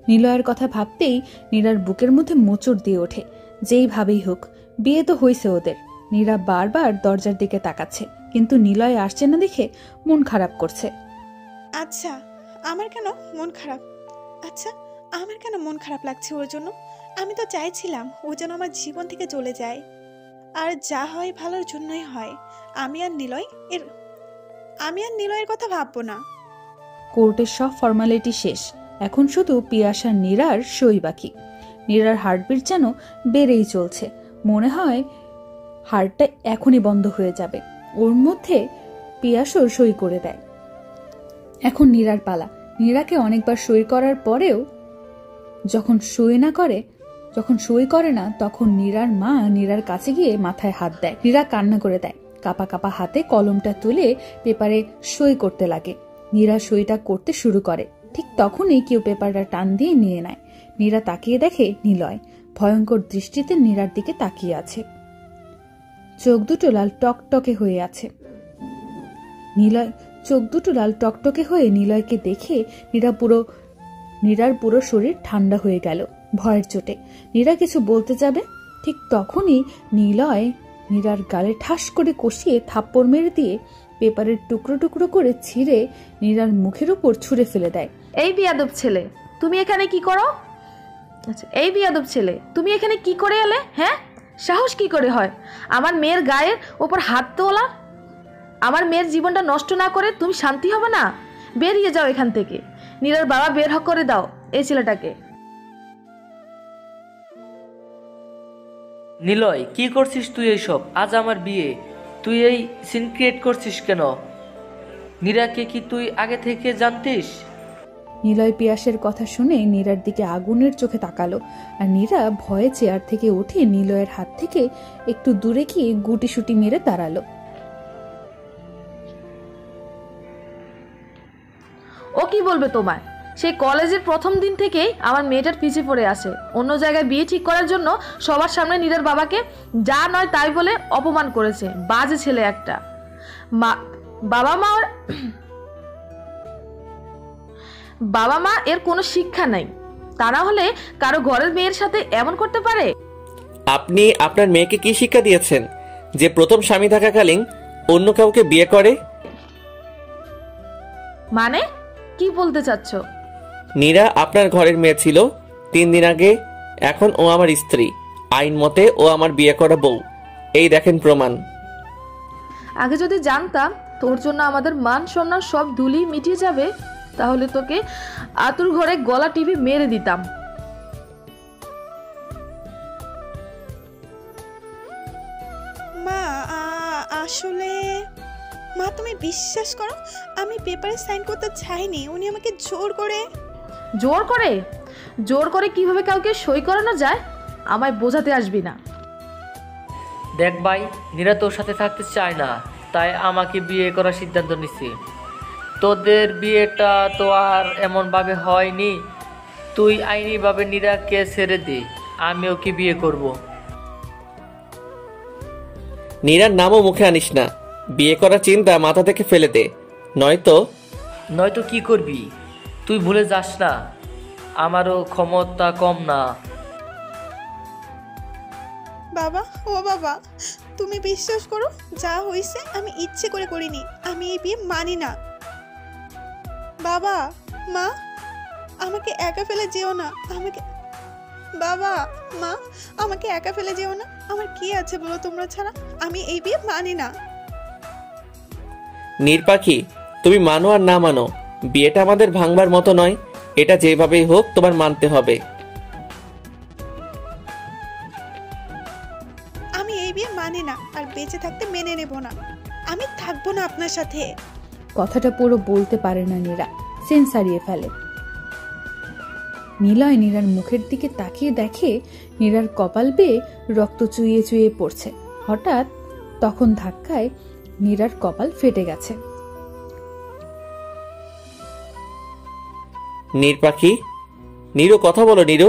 নিলয়ের কথা ভাবতেই নীরার বুকের মধ্যে মোচড় দিয়ে ওঠে। যেইভাবেই হোক বিয়ে তো হয়েছে ওদের। নীরা বারবার দরজার দিকে তাকাচ্ছে, কিন্তু নিলয় আসছে না দেখে মন খারাপ করছে। আচ্ছা, আমার কেন মন খারাপ লাগছে ওর জন্য? আমি তো চাইছিলাম ও যেন আমার জীবন থেকে চলে যায়। আর যা হয় ভালোর জন্যই হয়। আমি আর নিলয়ের কথা ভাববো না। কোর্টের সব ফর্মালিটি শেষ। এখন শুধু পিয়াস আর নীরার সই বাকি। নীরার হার্টবিট যেন বেড়েই চলছে। মনে হয় হার্টটা এখনই বন্ধ হয়ে যাবে। ওর মধ্যে পিয়াসও সই করে দেয়। এখন নীরার পালা। নীরাকে অনেকবার সই করার পরেও যখন সই করে না তখন নীরার মা নীরার কাছে গিয়ে মাথায় হাত দেয়। নীরা কান্না করে দেয়। কাপা কাপা হাতে কলমটা তুলে পেপারে সই করতে লাগে। নীরা সইটা করতে শুরু করে। ঠিক তখনই কেউ পেপারটা টান দিয়ে নিয়ে নেয়। নীরা তাকিয়ে দেখে নিলয় ভয়ঙ্কর দৃষ্টিতে নীরার দিকে তাকিয়ে আছে। চোখ দুটো লাল টকটকে হয়ে আছে। নিলয়কে দেখে নীরার পুরো শরীর ঠান্ডা হয়ে গেল ভয়ের চোটে। নীরা কিছু বলতে যাবে, ঠিক তখনই নিলয় নীরার গালে ঠাস করে কষিয়ে থাপ্পড় মেরে দিয়ে পেপারের টুকরো টুকরো করে ছিঁড়ে নীরার মুখের উপর ছুঁড়ে ফেলে দেয়। এই বিয়াদব ছেলে, তুমি এখানে কি করো? এখানে কি করে এলে? হ্যাঁ, সাহস কি করে হয় আমার মেয়ের গায়ের ওপর হাত তোলা? আমার মেয়ের জীবনটা নষ্ট না করে তুমি শান্তি হবে না? বেরিয়ে যাও এখান থেকে। নীরার বাবা বের করে দাও এই ছেলেটাকে। নিলয়, কি করছিস তুই এইসব? আজ আমার বিয়ে, তুই এই সিন ক্রিয়েট করছিস কেন? নীরাকে কি তুই আগে থেকে জানতিস? নিলয় পিয়াসের কথা শুনে নীরার দিকে আগুনের চোখে তাকালো, আর নীরা ভয়ে চেয়ার থেকে উঠে নিলয়ের হাত থেকে একটু দূরে গিয়ে গুটিসুটি মেরে দাঁড়ালো। ও কি বলবে তোমায়? সেই কলেজের প্রথম দিন থেকেই আমার মেয়েটার পিছিয়ে পড়ে আসে। অন্য জায়গায় বিয়ে ঠিক করার জন্য সবার সামনে নীরার বাবাকে যা নয় তাই বলে অপমান করেছে। বাজে ছেলে একটা। বাবা মা এর কোনো শিক্ষা নাই, তা না হলে কারো ঘরের মেয়ের সাথে এমন করতে পারে? আপনি আপনার মেয়েকে কি শিক্ষা দিয়েছেন যে প্রথম স্বামী থাকাকালীন অন্য কাউকে বিয়ে করে? মানে কি বলতে চাচ্ছ? নীরা আপনার ঘরের মেয়ে ছিল 3 দিন আগে, এখন ও আমার স্ত্রী। আইন মতে ও আমার বিয়ে করা বউ। এই দেখেন প্রমাণ। আগে যদি জানতাম তোর জন্য আমাদের মান সম্মান সব ধুলি মিটিয়ে যাবে, তাহলে তোকে আতুর ঘরে গলা টিপে মেরে দিতাম। মা আসলে মা, তুমি বিশ্বাস করো, আমি পেপারে সাইন করতে চাইনি। উনি আমাকে জোর করে জোর করে কিভাবে কাউকে সই করানো যায় আমায় বোঝাতে আসবি না। দেখ ভাই, নীরা তোর সাথে থাকতে চায় না, তাই আমাকে বিয়ে করার সিদ্ধান্ত নিছি। তোদের বিয়েটা তো আর এমনভাবে হয়নি। তুই আইনিভাবে নীরাকে ছেড়ে দে, আমি ওকে বিয়ে করব। নীরার নামও মুখে আনিস না। বিয়ে করার চিন্তা মাথা থেকে ফেলে দে, নয়তো কি করবি? তুই ভুলে যাস না আমারও ক্ষমতা কম না। বাবা, ও বাবা, তুমি বিশ্বাস করো, যা হয়েছে আমি ইচ্ছে করে করিনি। আমি এই বিয়ে মানি না। বাবা, মা, আমাকে একা ফেলে যেও না। বাবা, মা, আমাকে একা ফেলে যেও না। আমার কি আছে বলো তোমরা ছাড়া? আমি এই বিয়ে মানি না। নীরপাখি, তুমি মানো আর না মানো, বিয়েটা আমাদের ভাঙবার মতো নয়। এটা যেভাবেই হোক তোমার মানতে হবে। আমি এই বিয়ে মানি না, আর বেঁচে থাকতে মেনে নেব না। আমি থাকবো না আপনার সাথে। কথাটা পুরো বলতে পারে না নীরা, সেন্স হারিয়ে ফেলে। নিলয় নীরার মুখের দিকে তাকিয়ে দেখে নীরার কপাল বেয়ে রক্ত চুইয়ে চুইয়ে পড়ছে। হঠাৎ তখন ধাক্কায় নীরার কপাল ফেটে গেছে। নীরপাখি, নীরু, কথা বলো নীরু।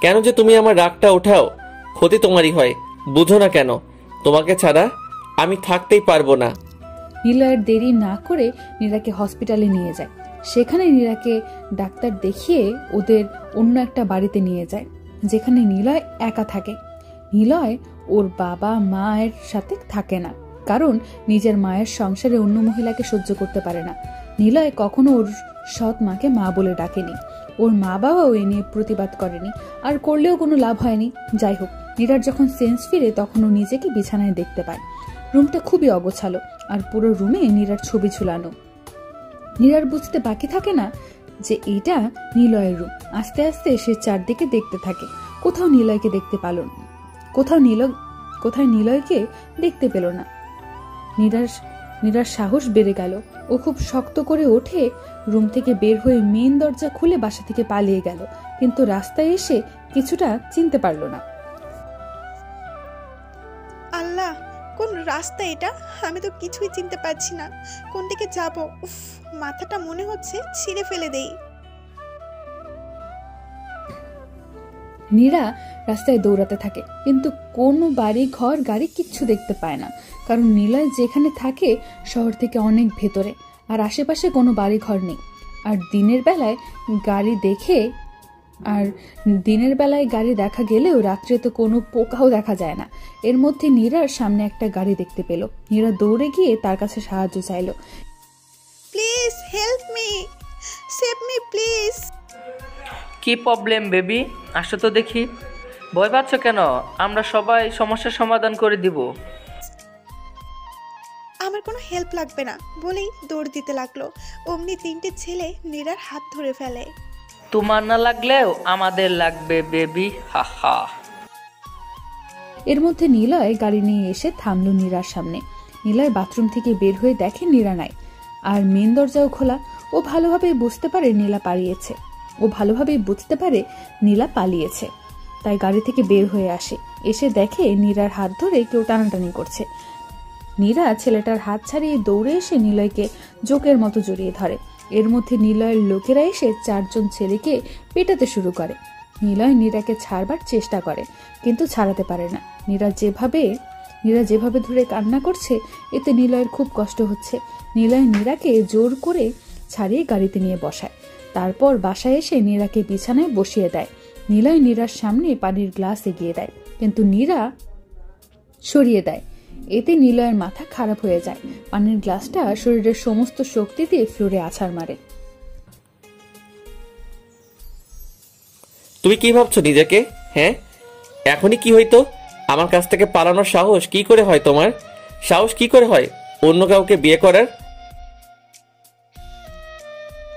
কেন যে তুমি আমার রাগটা ওঠাও? ক্ষতি তোমারই হয়, বুঝো না কেন? তোমাকে ছাড়া আমি থাকতেই পারবো না। নিলয়ের দেরি না করে নীরাকে হসপিটালে নিয়ে যায়। সেখানে নীরাকে ডাক্তার দেখিয়ে ওদের অন্য একটা বাড়িতে নিয়ে যায়, যেখানে নিলয় একা থাকে। নিলয় ওর বাবা মায়ের সাথে থাকে না, কারণ নিজের মায়ের সংসারে অন্য মহিলাকে সহ্য করতে পারে না। নিলয় কখনো ওর সৎ মাকে মা বলে ডাকেনি। ওর মা বাবাও এ নিয়ে প্রতিবাদ করেনি, আর করলেও কোনো লাভ হয়নি। যাই হোক, নীরার যখন সেন্স ফিরে তখন ও নিজেকে বিছানায় দেখতে পায়। রুমটা খুবই অগোছালো, আর পুরো রুমে নীরার ছবি ঝুলানো। নীরার বুঝতে বাকি থাকে না যে এটা নিলয়ের রুম। আস্তে আস্তে সে চারদিকে দেখতে থাকে, কোথাও নিলয়কে দেখতে পেল না। কোথায় নিলয়কে দেখতে পেল না। নীরার সাহস বেড়ে গেল। ও খুব শক্ত করে ওঠে, রুম থেকে বের হয়ে মেন দরজা খুলে বাসা থেকে পালিয়ে গেল, কিন্তু রাস্তায় এসে কিছুটা চিনতে পারল না। আল্লাহ, কোন রাস্তা এটা? আমি তো কিছুই চিনতে পারছি না। কোন দিকে যাব? উফ, মাথাটা মনে হচ্ছে ছিঁড়ে ফেলে দেই। নীরা রাস্তায় দৌড়াতে থাকে, কিন্তু কোনো বাড়ি ঘর গাড়ি কিচ্ছু দেখতে পায় না, কারণ নিলয় যেখানে থাকে শহর থেকে অনেক ভেতরে, আর আশেপাশে কোনো বাড়ি ঘর নেই। আর দিনের বেলায় গাড়ি দেখা গেলেও রাত্রে তো কোনো পোকাও দেখা যায় না। এর মধ্যে নীরার সামনে একটা গাড়ি দেখতে পেল। নীরা দৌড়ে গিয়ে তার কাছে সাহায্য চাইল। Please help me, save me please. কি প্রবলেম বেবি? আসো তো দেখি। ভয় পাচ্ছ কেন? আমরা সবাই সমস্যার সমাধান করে দিব। আমার কোনো হেল্প লাগবে না বলেই দৌড় দিতে লাগলো। অমনি 3টে ছেলে নীরার হাত ধরে ফেলে। তোমার না লাগলেও আমাদের লাগবে বেবি, হা হা। এর মধ্যে নিলয় গাড়ি নিয়ে এসে থামলো নীরার সামনে। নিলয় বাথরুম থেকে বের হয়ে দেখে নীরা নাই, আর মেন দরজাও খোলা। ও ভালোভাবেই বুঝতে পারে নীলা পালিয়েছে। তাই গাড়ি থেকে বের হয়ে আসে, এসে দেখে নীরার হাত ধরে কেউ টানাটানি করছে। নীরা ছেলেটার হাত ছাড়িয়ে দৌড়ে এসে নিলয়কে জোকের মতো জড়িয়ে ধরে। এর মধ্যে নিলয়ের লোকেরা এসে 4 জন ছেলেকে পেটাতে শুরু করে। নিলয় নীরাকে ছাড়বার চেষ্টা করে, কিন্তু ছাড়াতে পারে না। নীরা যেভাবে ধরে কান্না করছে, এতে নিলয়ের খুব কষ্ট হচ্ছে। নিলয় নীরাকে জোর করে ছাড়িয়ে গাড়িতে নিয়ে বসায়। তারপর বাসায় এসে নীরাকে বিছানায় বসিয়ে দেয়। নিলয় নীরার সামনে পানির গ্লাস এগিয়ে দেয়, কিন্তু নীরা সরিয়ে দেয়। এতে নিলয়ের মাথা খারাপ হয়ে যায়। পানির গ্লাসটা শরীরের সমস্ত শক্তি দিয়ে ফ্লোরে আছাড় মারে। তুমি কি ভাবছো নিজেকে? হ্যাঁ, এখনই কি হইতো? আমার কাছ থেকে পালানোর সাহস কি করে হয় তোমার? সাহস কি করে হয় অন্য কাউকে বিয়ে করার?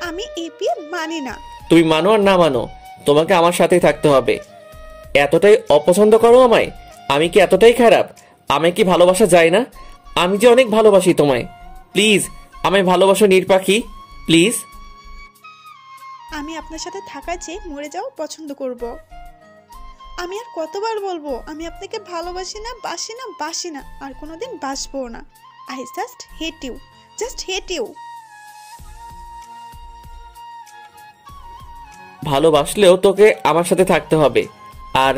আমি এই বিয়ে মানি না। তুমি মানো আর না মানো, তোমাকে আমার সাথেই থাকতে হবে। এতটাই অপছন্দ করো আমায়? আমি কি এতটাই খারাপ? আমায় কি ভালোবাসা যায় না? আমি যে অনেক ভালোবাসি তোমায়। প্লিজ আমায় ভালোবাসো নির্পাখি, প্লিজ। আমি আপনার সাথে থাকার চেয়ে মরে যাও পছন্দ করব। আমি আর কতবার বলবো আমি আপনাকে ভালোবাসি না, আর কোনোদিন বাসবো না। I just hate you. ভালোবাসলেও তোকে আমার সাথে থাকতে হবে, আর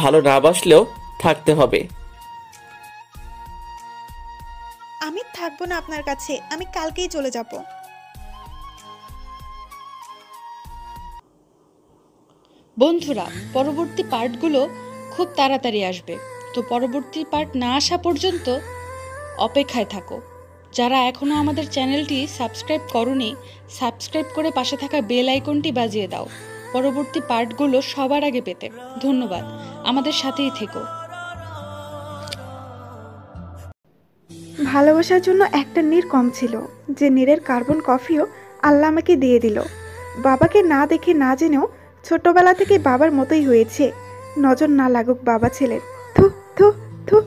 ভালো না বাসলেও থাকতে হবে। আমি থাকবো না আপনার কাছে, আমি কালকেই চলে যাব। বন্ধুরা, পরবর্তী পার্টগুলো খুব তাড়াতাড়ি আসবে, তো পরবর্তী পার্ট না আসা পর্যন্ত অপেক্ষায় থাকো। যারা এখনও আমাদের চ্যানেলটি সাবস্ক্রাইব করোনি, সাবস্ক্রাইব করে পাশে থাকা বেল আইকনটি বাজিয়ে দাও পরবর্তী পার্টগুলো সবার আগে পেতে। ধন্যবাদ, আমাদের সাথেই থেকো। ভালোবাসার জন্য একটা নীর কম ছিল, যে নীরের কার্বন কফিও আল্লাহ আমাকে দিয়ে দিল। বাবাকে না দেখে না জেনেও ছোটবেলা থেকে বাবার মতোই হয়েছে। নজর না লাগুক বাবা ছেলের। থু থু থু।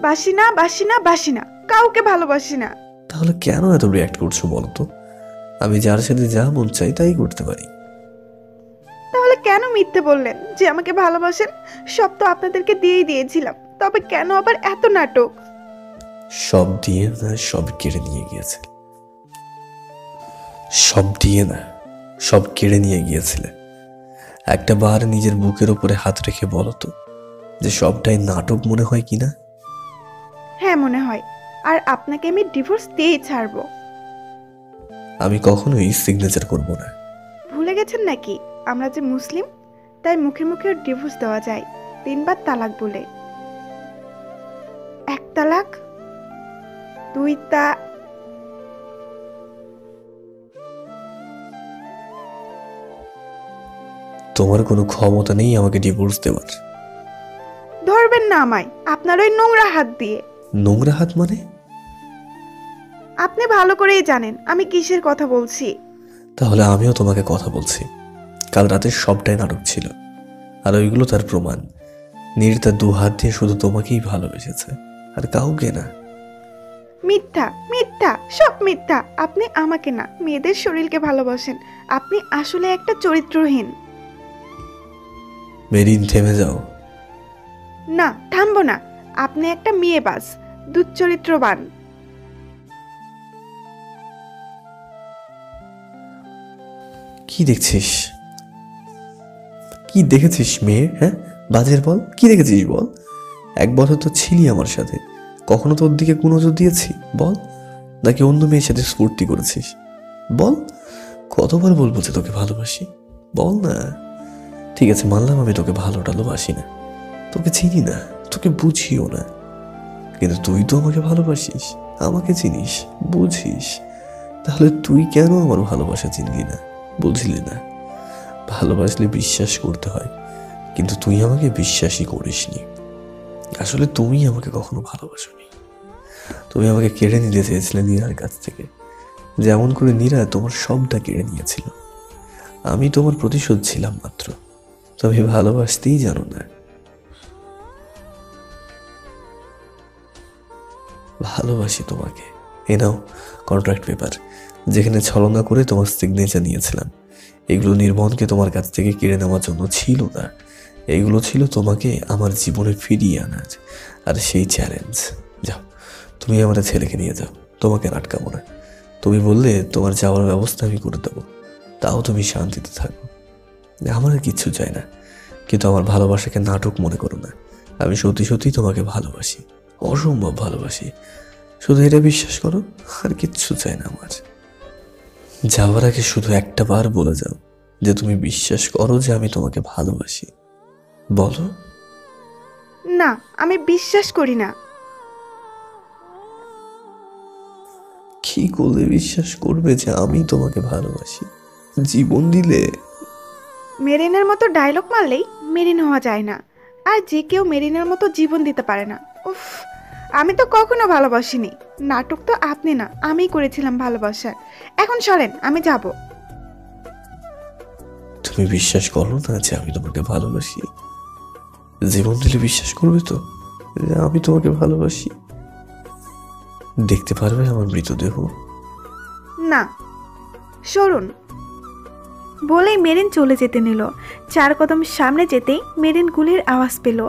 বাসি না, কাউকে ভালোবাসি না। তাহলে কেন এত রিয়াক্ট করছো বলো তো? আমি যার সাথে যা মন চাই তাই করতে পারি। তাহলে কেন মিথ্যে বললেন যে আমাকে ভালোবাসেন? সব তো আপনাদেরকে দিয়েই দিয়েছিলাম, তবে কেন আবার এত নাটক? সব দিয়ে না, সব কেড়ে নিয়ে গিয়েছে। সব দিয়ে না, সব কেড়ে নিয়ে গিয়েছিলে। একটা বার নিজের বুকের উপরে হাত রেখে বলো তো, যে সবটাই নাটক মনে হয় কিনা? হ্যাঁ মনে হয়, আর আপনাকে আমি ডিভোর্স দিয়েই ছাড়বো। আমি কখনোই সিগনেচার করব না। ভুলে গেছেন নাকি আমরা যে মুসলিম, তাই মুখে মুখে ডিভোর্স দেওয়া যায় 3 বার তালাক বলে। 1 তালাক, 2 তোমার কোনো ক্ষমতা নেই আমাকে ডিভোর্স দেওয়ার। ধরবেন না আমায় আপনার ওই নোংরা হাত দিয়ে। নোংরা হাত মানে? আপনি ভালো করেই জানেন আমি কিসের কথা বলছি। তাহলে আমিও তোমাকে কথা বলছি। কাল রাতে সবটাই নাটক ছিল, আর ওইগুলো তার প্রমাণ। নীর তার 2 হাত দিয়ে শুধু তোমাকেই ভালোবেসেছে, আর কাউকে না। মিথ্যা, সব মিথ্যা। আপনি আমাকে না, মেয়েদের শরীরকে ভালোবাসেন। আপনি আসলে একটা চরিত্রহীন। মেরিন, থেমে যাও। না, থামবো না। আপনি একটা মেয়েবাজ, দুশ্চরিত্রবান। কি দেখছিস? কি দেখেছিস মেয়ে? হ্যাঁ, বাজের বল, কি দেখেছিস বল? 1 বছর তো ছিলি আমার সাথে, কখনো তোর দিকে কোনো নজর দিয়েছি বল? নাকি অন্য মেয়ের সাথে স্ফূর্তি করেছিস বল? কতবার বলবো যে তোকে ভালোবাসি? বল না। ঠিক আছে, মানলাম আমি তোকে ভালোবাসি না, তোকে চিনি না, তোকে বুঝিও না, কিন্তু তুই তো আমাকে ভালোবাসিস, আমাকে চিনিস, বুঝিস। তাহলে তুই কেন আমার ভালোবাসা চিনলি না, বুঝলি না? ভালোবাসলে বিশ্বাস করতে হয়, কিন্তু তুই আমাকে বিশ্বাসই করিসনি। আসলে তুমি আমাকে কখনো ভালোবাসোনি। তুমি আমাকে কেড়ে নিতে চেয়েছিলে নীরার কাছ থেকে, যেমন করে নীরা তোমার সবটা কেড়ে নিয়েছিল। আমি তোমার প্রতিশোধ ছিলাম মাত্র, তবে ভালোবাসতেই জানো না। ভালোবাসি তোমাকে। এ নাও কন্ট্রাক্ট পেপার, যেখানে ছলনা করে তোমার সিগনেচার নিয়েছিলাম। এগুলো নির্মলকে তোমার কাছ থেকে কেড়ে নেওয়ার জন্য ছিল না, এগুলো ছিল তোমাকে আমার জীবনে ফিরিয়ে আনার। আর সেই চ্যালেঞ্জ। যাও, তুমি আমার ছেলেকে নিয়ে যাও, তোমাকে আটকাবো না। তুমি বললে তোমার যাওয়ার ব্যবস্থা আমি করে দেবো, তাও তুমি শান্তিতে থাকো। আমার আর কিচ্ছু চাই না, কিন্তু আমার ভালোবাসাকে নাটক মনে করো না। আমি সত্যি সত্যি তোমাকে ভালোবাসি, অসম্ভব ভালোবাসি। শুধু এটা বিশ্বাস করো, আর কিচ্ছু চাই না আমার। যাওয়ার আগে শুধু একটা বার বলে যাও যে তুমি বিশ্বাস করো যে আমি তোমাকে ভালোবাসি। বলো। না, আমি বিশ্বাস করি না। কি করলে বিশ্বাস করবে যে আমি তোমাকে ভালোবাসি? জীবন দিলে। মেরিনের মতো ডায়লগ মারলেই মেরিন হওয়া যায় না, আর যে কেউ মেরিনের মতো জীবন দিতে পারে না। উফ, আমি তো কখনো ভালোবাসিনি। নাটক তো আপনি না, আমিই করেছিলাম ভালোবাসার। এখন চলেন, আমি যাব। তুমি বিশ্বাস করো না যে আমি তোমাকে ভালোবাসি? জীবন দিলে বিশ্বাস করবে তো যে আমি তোমাকে ভালোবাসি? দেখতে পারবে আমার মৃতদেহ? না, সরুন। বলেই মেরিন চলে যেতে নিল। 4 কদম সামনে যেতেই মেরিন গুলির আওয়াজ পেল।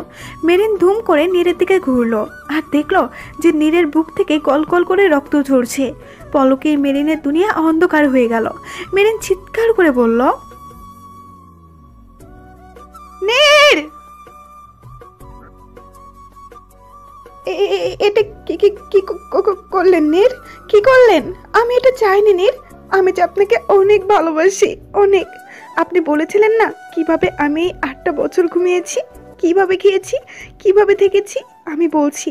মেরিন ধুম করে নীরের দিকে ঘুরলো আর দেখলো যে নীরের বুক থেকে গল গল করে রক্ত ঝরছে। পলকেই মেরিনের দুনিয়া অন্ধকার হয়ে গেল। মেরিন চিৎকার করে বলল, নীর! এটা কি কি কি করলেন নীর? কি করলেন? আমি এটা চাইনি নীর। আমি যে আপনাকে অনেক ভালোবাসি, অনেক। আপনি বলেছিলেন না কিভাবে আমি 8টা বছর ঘুমিয়েছি, কিভাবে খেয়েছি, কিভাবে থেকেছি। আমি বলছি,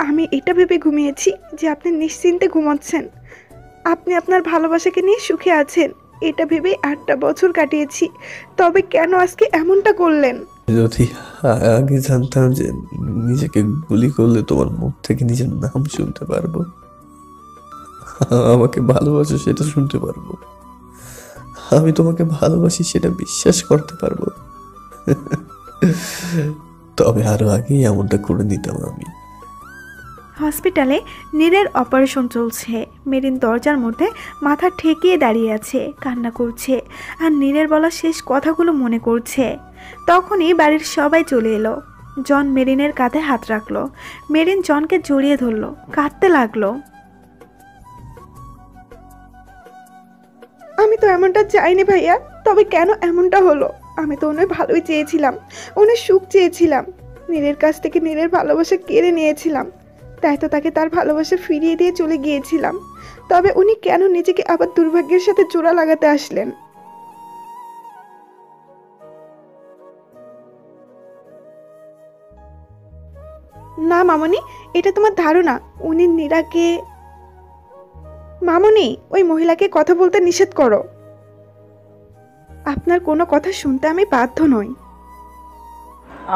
আমি এটা ভেবে ঘুমিয়েছি যে আপনি নিশ্চিন্তে ঘুমাচ্ছেন, আপনি আপনার ভালোবাসাকে নিয়ে সুখে আছেন। এটা ভেবে 8টা বছর কাটিয়েছি। তবে কেন আজকে এমনটা করলেন? যদি আগে জানতাম যে নিজেকে গুলি করলে তোমার মুখ থেকে নিজের নাম শুনতে পারবো, আমাকে ভালোবাসো সেটা শুনতে পারবো, আমি তোমাকে ভালোবাসি সেটা বিশ্বাস করতে পারবো, তবে আরো আগেই এমনটা করে দিতাম আমি। হসপিটালে নীরের অপারেশন চলছে। মেরিন দরজার মধ্যে মাথা ঠেকিয়ে দাঁড়িয়ে আছে, কান্না করছে আর নীরের বলা শেষ কথাগুলো মনে করছে। তখনই বাড়ির সবাই চলে এলো। জন মেরিনের কাঁধে হাত রাখলো। মেরিন জনকে জড়িয়ে ধরলো, কাঁদতে লাগলো। আমি তো এমনটা চাইনি ভাইয়া, তবে কেন এমনটা হলো? আমি তো ওনার ভালোই চেয়েছিলাম, ওনার সুখ চেয়েছিলাম। নীরের কাছ থেকে নীরের ভালোবাসা কেড়ে নিয়েছিলাম, তাই তো তাকে তার ভালোবাসা ফিরিয়ে দিয়ে চলে গিয়েছিলাম। তবে উনি কেন নিজেকে আবার দুর্ভাগ্যের সাথে জোড়া লাগাতে আসলেন? না মামনি, এটা তোমার ধারণা। উনি নীরাকে... মামনি, ওই মহিলাকে কথা বলতে নিষেধ করো। আপনার কোনো কথা শুনতে আমি বাধ্য নই।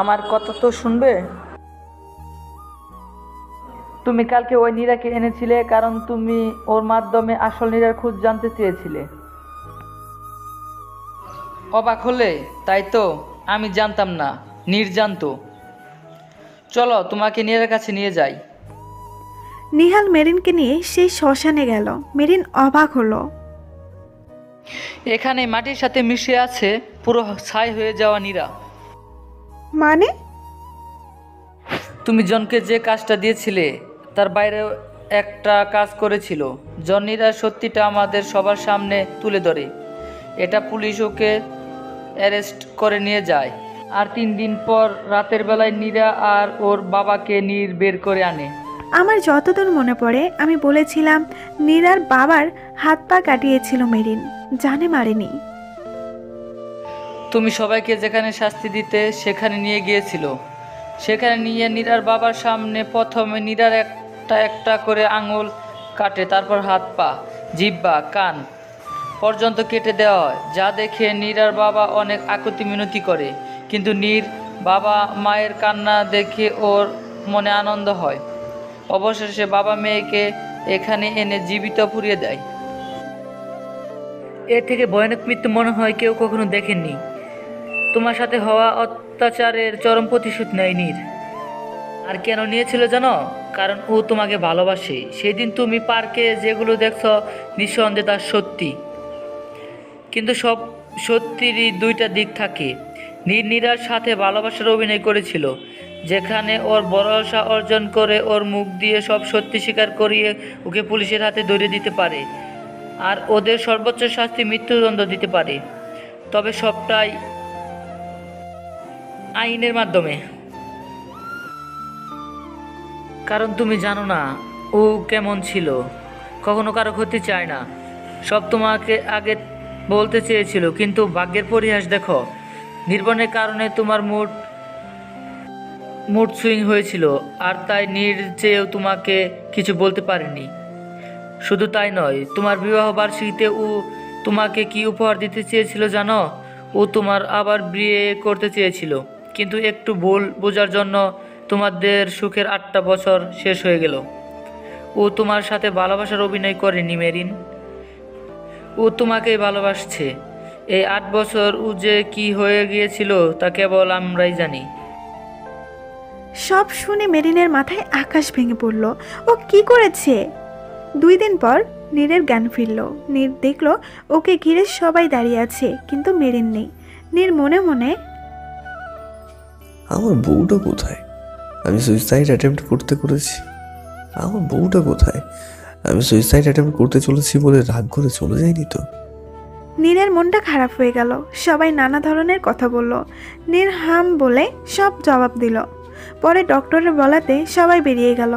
আমার কথা তো শুনবে। তুমি কালকে ওই নীরাকে এনেছিলে কারণ তুমি ওর মাধ্যমে আসল নীরার খোঁজ জানতে চেয়েছিলে। অবাক হলে? তাই তো, আমি জানতাম না, নীর জানতো। চলো তোমাকে নীরার কাছে নিয়ে যাই। নিহাল মেরিনকে নিয়ে সেই শ্মশানে গেল। মেরিন অবাক হলো। এখানে মাটির সাথে মিশে আছে পুরো ছাই হয়ে যাওয়া নীরা। মানে? তুমি জনকে যে কাজটা দিয়েছিলে তার বাইরেও একটা কাজ করেছিল। জন নীরার সত্যিটা আমাদের সবার সামনে তুলে ধরে। এটা পুলিশ ওকে অ্যারেস্ট করে নিয়ে যায়, আর 3 দিন পর রাতের বেলায় নীরা আর ওর বাবাকে নীর বের করে আনে। আমার যতদূর মনে পড়ে আমি বলেছিলাম নীরার বাবার হাত পা কাটিয়েছিল মেরিন, জানে মারেনি। তুমি সবাইকে যেখানে শাস্তি দিতে সেখানে নিয়ে গিয়েছিল। সেখানে নিয়ে নীরার বাবার সামনে প্রথমে নীরার একটা একটা করে আঙুল কাটে, তারপর হাত পা, জিহ্বা, কান পর্যন্ত কেটে দেওয়া হয়, যা দেখে নীরার বাবা অনেক আকুতি মিনতি করে। কিন্তু নীর বাবা মায়ের কান্না দেখে ওর মনে আনন্দ হয়। অবশেষে বাবা মেয়েকে এখানে এনে জীবিত পুড়িয়ে দেয়। এর থেকে ভয়ানক মৃত্যু মনে হয় কেউ কখনো দেখেননি। তোমার সাথে হওয়া অত্যাচারের চরম প্রতিশোধ নেয় নীর। আর কেন নিয়েছিল জানো? কারণ ও তোমাকে ভালোবাসে। সেদিন তুমি পার্কে যেগুলো দেখছো নিঃসন্দেহে তা সত্যি, কিন্তু সব সত্যিরই দুইটা দিক থাকে। নীরার সাথে ভালোবাসার অভিনয় করেছিল, যেখানে ওর ভরসা অর্জন করে ওর মুখ দিয়ে সব সত্যি স্বীকার করিয়ে ওকে পুলিশের হাতে ধরিয়ে দিতে পারে, আর ওদের সর্বোচ্চ শাস্তি মৃত্যুদণ্ড দিতে পারে, তবে সবটাই আইনের মাধ্যমে। কারণ তুমি জানো না ও কেমন ছিল, কখনো কারো ক্ষতি চায় না, সব তোমাকে আগে বলতে চেয়েছিল, কিন্তু ভাগ্যের পরিহাস দেখো, নির্বাণের কারণে তোমার মুড সুইং হয়েছিল, আর তাই চেয়েও তোমাকে কিছু বলতে পারেনি। শুধু তাই নয়, তোমার বিবাহ বার্ষিকীতে ও তোমাকে কি উপহার দিতে চেয়েছিল জানো? ও তোমার আবার বিয়ে করতে চেয়েছিল, কিন্তু একটু ভুল বোঝার জন্য তোমাদের সুখের 8টা বছর শেষ হয়ে গেল। ও তোমার সাথে ভালোবাসার অভিনয় করেনি মেরিন, ও তোমাকেই ভালোবাসছে। এই 8 বছর ও যে কি হয়ে গিয়েছিল তা কেবল আমরাই জানি। সব শুনে মেরিনের মাথায় আকাশ ভেঙে পড়ল। ও কি করেছে? 2 দিন পর নীরের জ্ঞান ফিরল। নীর দেখল ওকে ঘিরে সবাই দাঁড়িয়ে আছে, কিন্তু মেরিন নেই। নীর মনে মনে, আমার বউটা কোথায়? আমি সুইসাইড অ্যাটেম্প্ট করেছি। আমার বউটা কোথায়? আমি সুইসাইড অ্যাটেম্প্ট করতে চলেছি বলে রাগ করে চলে যায়নি তো? নীরের মনটা খারাপ হয়ে গেল। সবাই নানা ধরনের কথা বলল। নীর হাম বলে সব জবাব দিল। পরে ডক্টরের বলাতে সবাই বেরিয়ে গেল।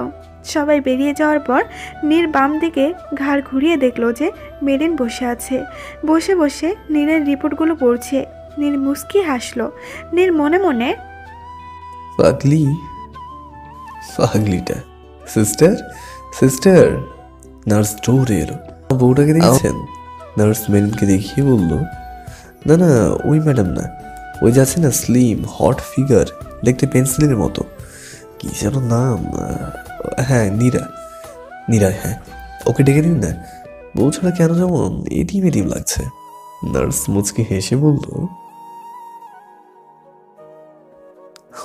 সবাই বেরিয়ে যাওয়ার পর নীর বাম দিকে ঘাড় ঘুরিয়ে দেখলো যে মেরিন বসে আছে। বসে বসে নীরের রিপোর্টগুলো পড়ছে। নীর মুস্কি হাসলো। নীর মনে মনে, পাগলিটা। সিস্টার নার্স দৌড়ে এলো। বউটাকে দেখেছেন? নার্স মেরিনকে দেখিয়ে বলল, না ওই ম্যাডাম না, ওই যে আছে না স্লিম হট ফিগার, দেখতে পেন্সিলের মতো, কি যেন নাম, হ্যাঁ নীরা, হ্যাঁ ওকে ডেকে দিন না। বউ ছাড়া কেন যেমন এটিম লাগছে। নার্স মুচকি হেসে বলল,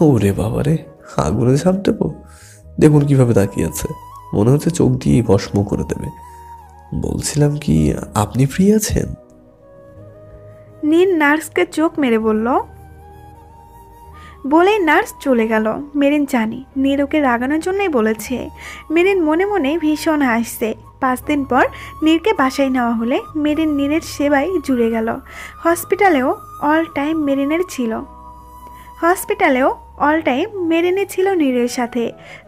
ওরে বাবারে, আগুনে ঝাঁপ দেবো? দেখুন কিভাবে তাকিয়ে আছে, মনে হচ্ছে চোখ দিয়ে ভস্ম করে দেবে। বলছিলাম কি, আপনি ফ্রি আছেন? নীর নার্সকে চোখ মেরে বলল। বলেই নার্স চলে গেল। মেরিন জানি নীর ওকে রাগানোর জন্যই বলেছে। মেরিন মনে মনে ভীষণ হাসছে। 5 দিন পর নীরকে বাসায় নেওয়া হলে মেরিন নীরের সেবায় জুড়ে গেল। হসপিটালেও অল টাইম মেরিনে ছিল নীরের সাথে।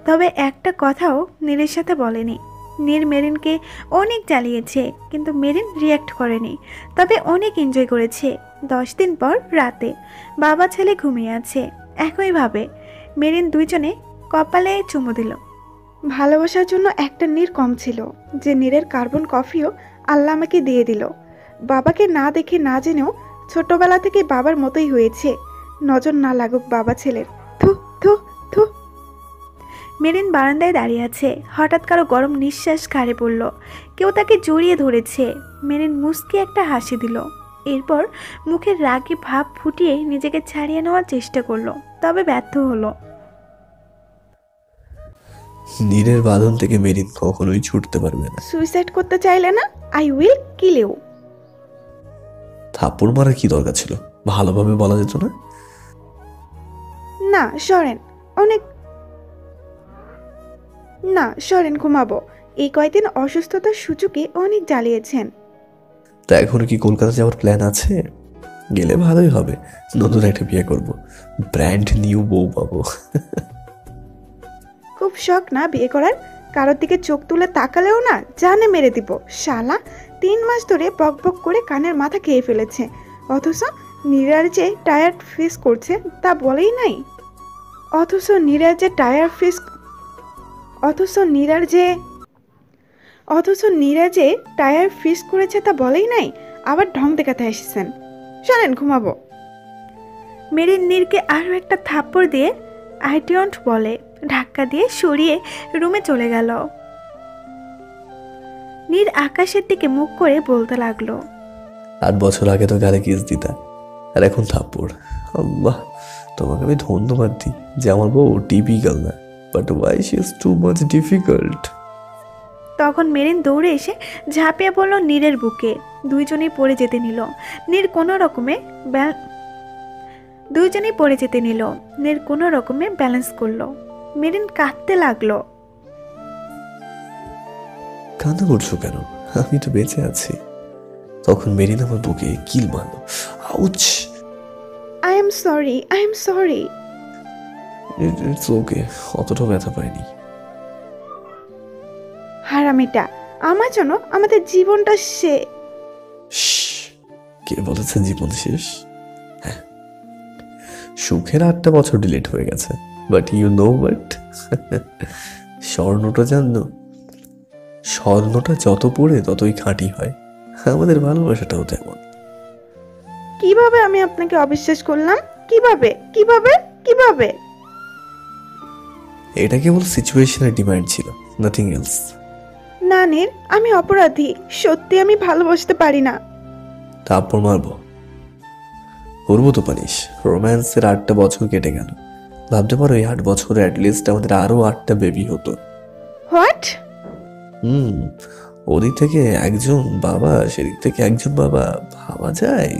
তবে একটা কথাও নীরের সাথে বলেনি। নীর মেরিনকে অনেক জ্বালিয়েছে, কিন্তু মেরিন রিয়্যাক্ট করেনি, তবে অনেক এনজয় করেছে। 10 দিন পর রাতে বাবা ছেলে ঘুমিয়ে আছে একইভাবে। মেরিন দুইজনে কপালে চুমু দিল। ভালোবাসার জন্য একটা নীর কম ছিল, যে নীরের কার্বন কফিও আল্লাহ আমাকে দিয়ে দিল। বাবাকে না দেখে না জেনেও ছোটবেলা থেকে বাবার মতোই হয়েছে। নজর না লাগুক বাবা ছেলের। থু থু থু। মেরিন বারান্দায় দাঁড়িয়ে আছে। হঠাৎ কারো গরম নিঃশ্বাস ঘাড়ে পড়ল। কেউ তাকে জড়িয়ে ধরেছে। মেরিন মুস্কি একটা হাসি দিল। এরপর মুখের রাগী ভাব ফুটিয়ে নিজেকে ছাড়িয়ে নেওয়ার চেষ্টা করলো, তবে ব্যর্থ হলো। নীরের বাঁধন থেকে মেরিন কখনোই ছুটতে পারবে না। সুইসাইড করতে চাইলে না, আই উইল কিল ইউ। থাপ্পড় মারার কি দরকার ছিল? ভালোভাবে বলা যেত না? সরেন ঘুমাবো। এই কয়েকদিন অসুস্থতার সূচকে অনেক জ্বালিয়েছেন। তা এখন কি কলকাতা যাওয়ার প্ল্যান আছে? গেলে ভালোই হবে, নতুন একটা বিয়ে করব, ব্র্যান্ড নিউ বউ পাবো। খুব শখ না বিয়ে করার? কারোর দিকে চোখ তুলে তাকালেও না জানে মেরে দিব। শালা 3 মাস ধরে বক বক করে কানের মাথা খেয়ে ফেলেছে, অথচ নীরার যে টায়ার ফিস করছে তা বলেই নাই। অথচ নীরার যে টায়ার ফিস করেছে তা বলেই নাই, আবার ঢং দেখাতে এসেছেন। শোনেন ঘুমাবো। মেরিন নীরকে আরও একটা থাপ্পড় দিয়ে আই ডোন্ট বলে ধাক্কা দিয়ে সরিয়ে রুমে চলে গেল। নীর আকাশের দিকে মুখ করে বলতে লাগলো, 8 বছর আগে তো গালে কিস দিতা, আর এখন থাপ্পড়। আল্লাহ, তোমাকে আমি ধন্যবাদ দিই যে আমার বউ টিপিক্যাল না, but why she is too much difficult. তখন মেরিন দৌড়ে এসে ঝাঁপিয়ে পড়ল নীরের বুকে। দুইজনেই পড়ে যেতে নিল। নীর কোনো রকমে ব্যালেন্স করলো। মেরিন কাঁদতে লাগলো। কান্না করছো কেন? আমি তো বেঁচে আছি। তখন মেরিন আমার বুকে কিল মারলো। Ouch! I am sorry. It's okay, অতটা ব্যথা পাইনি। হারামিটা, আমার জন্য আমাদের জীবনটা কে বলেছে জীবন শেষ? হ্যাঁ, সুখের 8টা বছর ডিলিট হয়ে গেছে, বাট ইউ নো হোয়াট? স্বর্ণটা যত পড়ে ততই খাঁটি হয়। আমাদের ভালোবাসাটাও তেমন। কিভাবে আমি আপনাকে অবিশ্বাস করলাম? কিভাবে? এটা কেবল সিচুয়েশনের ডিমান্ড ছিল, নাথিং এলস। না নীর, আমি অপরাধী। সত্যি আমি ভালোবাসতে পারি না। তারপর মারবো, করবো তো পারিস। রোম্যান্সের 8টা বছর কেটে গেল। ভাবতে পারো এই 8 বছরে অ্যাটলিস্ট আমাদের আরো 8টা বেবি হতো। হোয়াট? ওদিক থেকে একজন বাবা, সেদিক থেকে একজন বাবা, ভাবা যায়?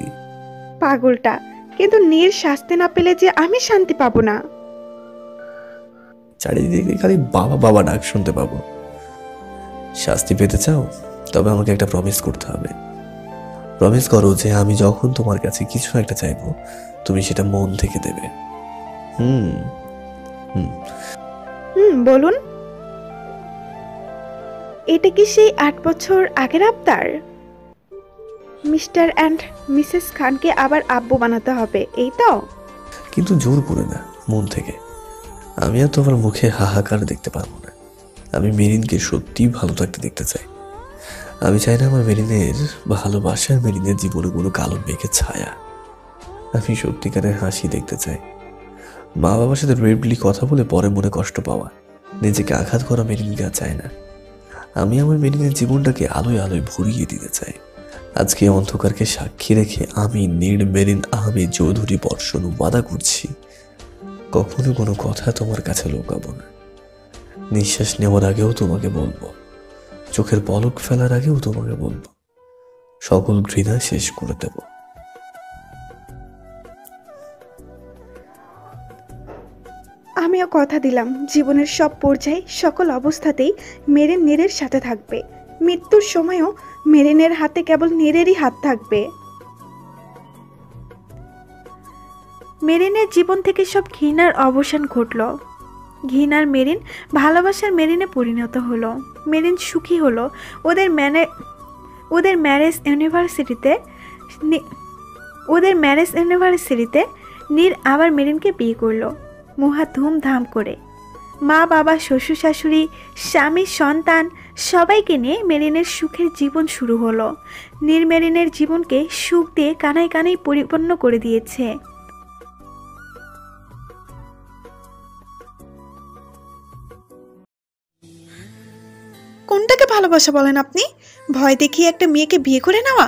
পাগলটা। কিন্তু নীর শাস্তি না পেলে যে আমি শান্তি পাবো না। চারিদিকে খালি বাবা বাবা ডাক শুনতে পাবো। শাস্তি পেতে চাও? তবে আমাকে একটা প্রমিস করতে হবে। প্রমিস করো যে আমি যখন তোমার কাছে কিছু একটা চাইবো, তুমি সেটা মন থেকে দেবে। বলুন। এটা কি সেই 8 বছর আগের আবদার? মিস্টার অ্যান্ড মিসেস খানকে আবার আব্বু বানাতে হবে, এই তো? কিন্তু জোর করে না, মন থেকে। আমি আর তোমার মুখে হাহাকার দেখতে পারবো না। আমি মেরিনকে সত্যিই ভালো থাকতে দেখতে চাই। আমি চাই না আমার মেরিনের ভালোবাসার মেরিনের জীবনে কোনো কালো মেঘের ছায়া। আমি সত্যিকারের হাসি দেখতে চাই। মা বাবার সাথে রেডলি কথা বলে পরে মনে কষ্ট পাওয়া, নিজেকে আঘাত করা মেরিনকে আর চাই না। আমি আমার মেরিনের জীবনটাকে আলোয় আলোয় ভরিয়ে দিতে চাই। আজকে অন্ধকারকে সাক্ষী রেখে আমি মেরিন আহমেদ চৌধুরী বর্ষণ ওয়াদা করছি, কখনো কোনো কথা তোমার কাছে লুকাবো না। নিঃশ্বাস নেওয়ার আগেও তোমাকে বলবো, চোখের পলক ফেলার আগেও তোমাকে বলবো, সকল ঘৃণা শেষ করে দেব। আমিও কথা দিলাম, জীবনের সব পর্যায়ে সকল অবস্থাতেই মেরিন নীরের সাথে থাকবে। মৃত্যুর সময়ও মেরিনের হাতে কেবল নীরেরই হাত থাকবে। মেরিনের জীবন থেকে সব ঘৃণার অবসান ঘটল। ঘৃণার মেরিন ভালোবাসার মেরিনে পরিণত হলো। মেরিন সুখী হলো। ওদের ম্যারেজ ইউনিভার্সিটিতে নীর আবার মেরিনকে বিয়ে করলো, মহা ধুমধাম করে। মা বাবা, শ্বশুর শাশুড়ি, স্বামী, সন্তান সবাইকে নিয়ে মেরিনের সুখের জীবন শুরু হলো। নীর মেরিনের জীবনকে সুখ দিয়ে কানায় কানায় পরিপূর্ণ করে দিয়েছে। কোনটাকে ভালোবাসা বলেন আপনি? ভয় দেখিয়ে একটা মেয়েকে বিয়ে করে নেওয়া,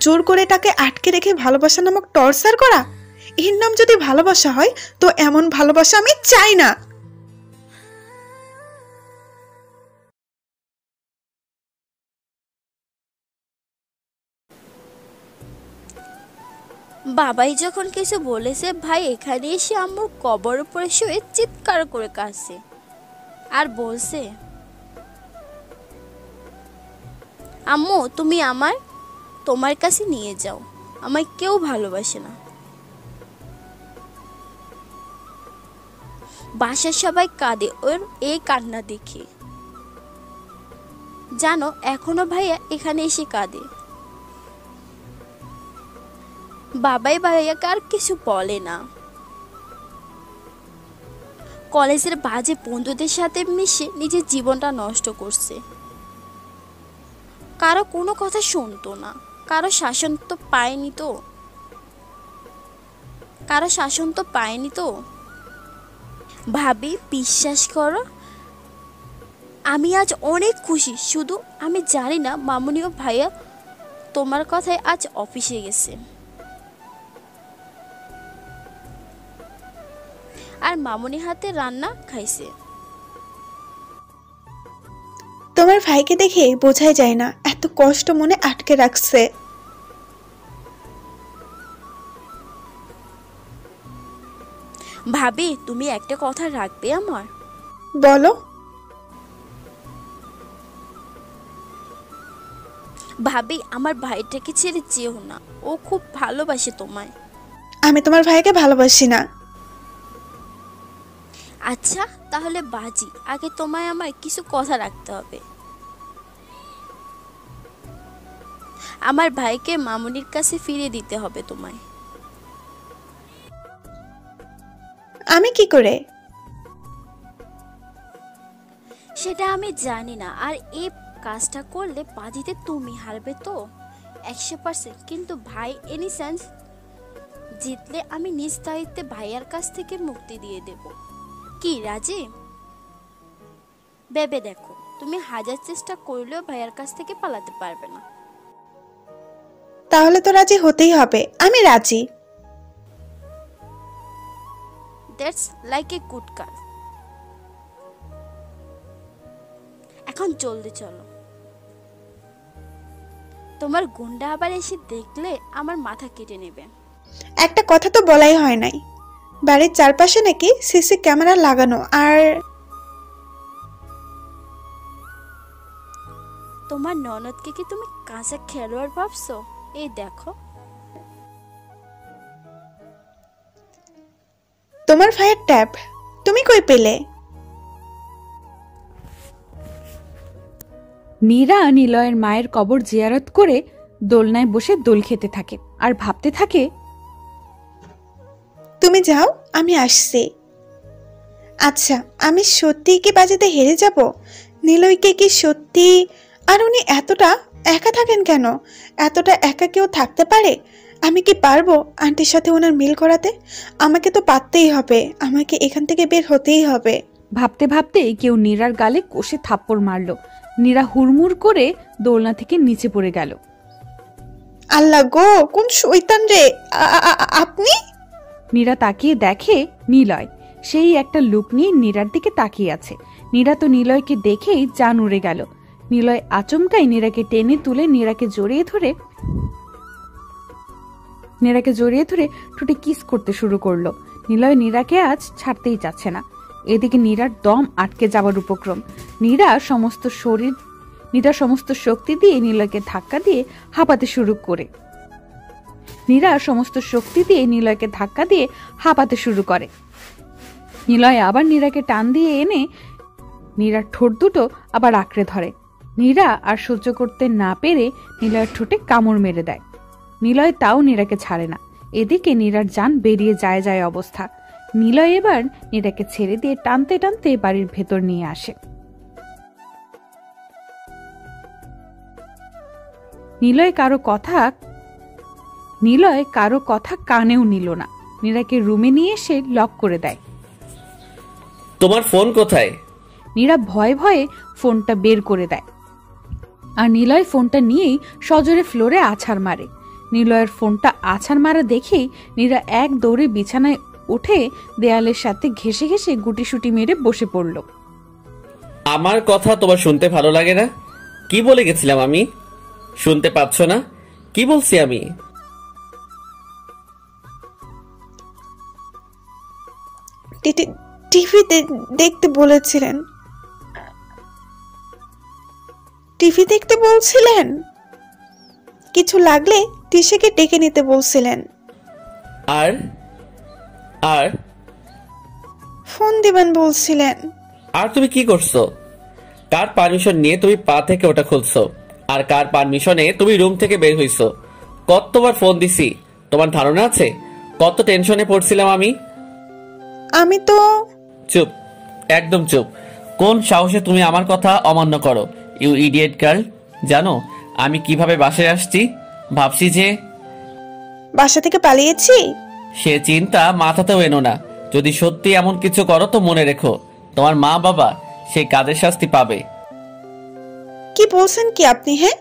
জোর করে তাকে আটকে রেখে ভালোবাসা নামক টর্চার করা, এর নাম যদি ভালোবাসা হয় তো এমন ভালোবাসা আমি চাই না। বাবাই যখন কিছু বলেছে, ভাই এখানে এসে আম্মুর কবর উপরে শুয়ে চিৎকার করে কাঁদছে আর বলছে, আম্মু তুমি তোমার কাছে নিয়ে যাও, আমায় কেউ ভালোবাসে না। বাসার সবাই কাঁদে ওর এই কান্না দেখে। জানো এখনো ভাইয়া এখানে এসে কাঁদে। বাবাই ভাইয়াকে আর কিছু বলে না। কলেজের বাজে বন্ধুদের সাথে মিশে নিজের জীবনটা নষ্ট করছে। কারো কোনো কথা শুনতো না, কারো শাসন তো পায়নি তো। ভাবি বিশ্বাস করো, আমি আজ অনেক খুশি। শুধু আমি জানি না মামুনি ও ভাইয়া তোমার কথায় আজ অফিসে গেছে। আর মামুনি হাতে রান্না খাইছে। তোমার ভাইকে দেখে বোঝাই যায় না এত কষ্ট মনে আটকে রাখছে। ভাবি, তুমি একটা কথা রাখবে আমার? বলো। ভাবি, আমার ভাইটাকে ছেড়ে যেও না, ও খুব ভালোবাসে তোমায়। আমি তোমার ভাইকে ভালোবাসি না। আচ্ছা তাহলে বাজি, আগে তোমায় আমার কিছু কথা রাখতে হবে। আমার ভাইকে মামুনির কাছে ফিরিয়ে দিতে হবে তোমায়। আমি কি করে? সেটা আমি জানি না, আর এই কাজটা করলে বাজিতে তুমি হারবে তো 100%, কিন্তু ভাই এনি সেন্স জিতলে আমি নিজ দায়িত্বে ভাইয়ার কাছ থেকে মুক্তি দিয়ে দেব। কি রাজি? ভেবে দেখো, তুমি হাজার চেষ্টা করলেও ভাইয়ার কাছ থেকে পালাতে পারবে না। তাহলে তো রাজি হতেই হবে। আমি রাজি। That's like a good girl. এখন জলদি চলো, তোমার গুন্ডা আবার এসে দেখলে আমার মাথা কেটে নেবে। একটা কথা তো বলাই হয় নাই, বাড়ির চারপাশে নাকি সিসি ক্যামেরা লাগানো। আর তোমার ননদকে কি তুমি কাঁচা খেলোয়াড় ভাবছো? এই দেখো, তোমার ভাইয়ের ট্যাব তুমি কই পেলে? মীরা নিলয়ের মায়ের কবর জিয়ারত করে দোলনায় বসে দোল খেতে থাকে আর ভাবতে থাকে, তুমি যাও, আমি আসছি। আচ্ছা, আমি সত্যি কি বাজিতে হেরে যাব? নিলয়কে কি সত্যি? আর উনি এতটা একা থাকেন কেন? এতটা একা কেউ থাকতে পারে? আমি কি পারবো আন্টির সাথে ওনার মিল করাতে? আমাকে তো পারতেই হবে, আমাকে এখান থেকে বের হতেই হবে। ভাবতে ভাবতে কেউ নীরার গালে কষে থাপ্পড় মারল। নীরা হুড়মুড় করে দোলনা থেকে নিচে পড়ে গেল। আল্লাহ গো, কোন শয়তান রে আপনি! নীরা তাকিয়ে দেখে নিলয় সেই একটা লুক নিয়ে নীরার দিকে তাকিয়ে আছে। নীরা তো নিলয়কে দেখেই জান উড়ে গেল। নিলয় আচমকাই নীরাকে টেনে তুলে নীরাকে জড়িয়ে ধরে ঠোঁটে কিস করতে শুরু করলো। নিলয় নীরাকে আজ ছাড়তেই চাচ্ছে না। এদিকে নীরার দম আটকে যাবার উপক্রম। নীরা সমস্ত শক্তি দিয়ে নিলয়কে ধাক্কা দিয়ে হাঁপাতে শুরু করে। নিলয় আবার নীরাকে টান দিয়ে এনে নীরার ঠোঁট দুটো আবার আঁকড়ে ধরে। নীরা আর সহ্য করতে না পেরে নিলয়ের ঠোঁটে কামড় মেরে দেয়। নিলয় তাও নীরাকে ছাড়ে না। এদিকে নীরার জান বেরিয়ে যায় অবস্থা। নিলয় এবার নীরাকে ছেড়ে দিয়ে টানতে টানতে বাড়ির ভেতর নিয়ে আসে। নিলয় কারো কথা কানেও নিল না। নীরাকে রুমে নিয়ে এসে লক করে দেয়। তোমার ফোন কোথায়? নীরা ভয়ে ভয়ে ফোনটা বের করে দেয় আর নিলয় ফোনটা নিয়েই সজোরে ফ্লোরে আছাড় মারে। নিলয়ের ফোনটা আছাড় মারা দেখেই নীরা এক দৌড়ে বিছানায় উঠে দেয়ালের সাথে ঘেঁষে ঘেঁষে গুটিসুটি মেরে বসে পড়ল। আমার কথা তোমার শুনতে ভালো লাগে না? কি বলে গেছিলাম আমি? শুনতে পাচ্ছ না? কি বলছি আমি? টিভি দেখতে বলেছিলেন। টিভি দেখতে বলছিলেন? কিছু লাগলে টিশাকে ডেকে নিতে বলছিলেন। আর আর ফোন দিবেন বলছিলেন। আর তুমি কি করছো? কার পারমিশন নিয়ে তুমি পা থেকে ওটা খুলছো? আর কার পারমিশনে তুমি রুম থেকে বের হইছো? কতবার ফোন দিছি, তোমার ধারণা আছে কত টেনশনে পড়ছিলাম আমি? আমি তো... চুপ, একদম চুপ। কোন সাহসে তুমি আমার কথা অমান্য করো, ইউ ইডিয়েট গার্ল? জানো আমি কিভাবে বাসায় আসছি? ভাবছি যে বাসা থেকে পালিয়েছি। সে চিন্তা মাথাতেও এনো না। যদি সত্যি এমন কিছু করো তো মনে রেখো তোমার মা বাবা সেই কাজের শাস্তি পাবে। কি বলছেন কি আপনি? হ্যাঁ,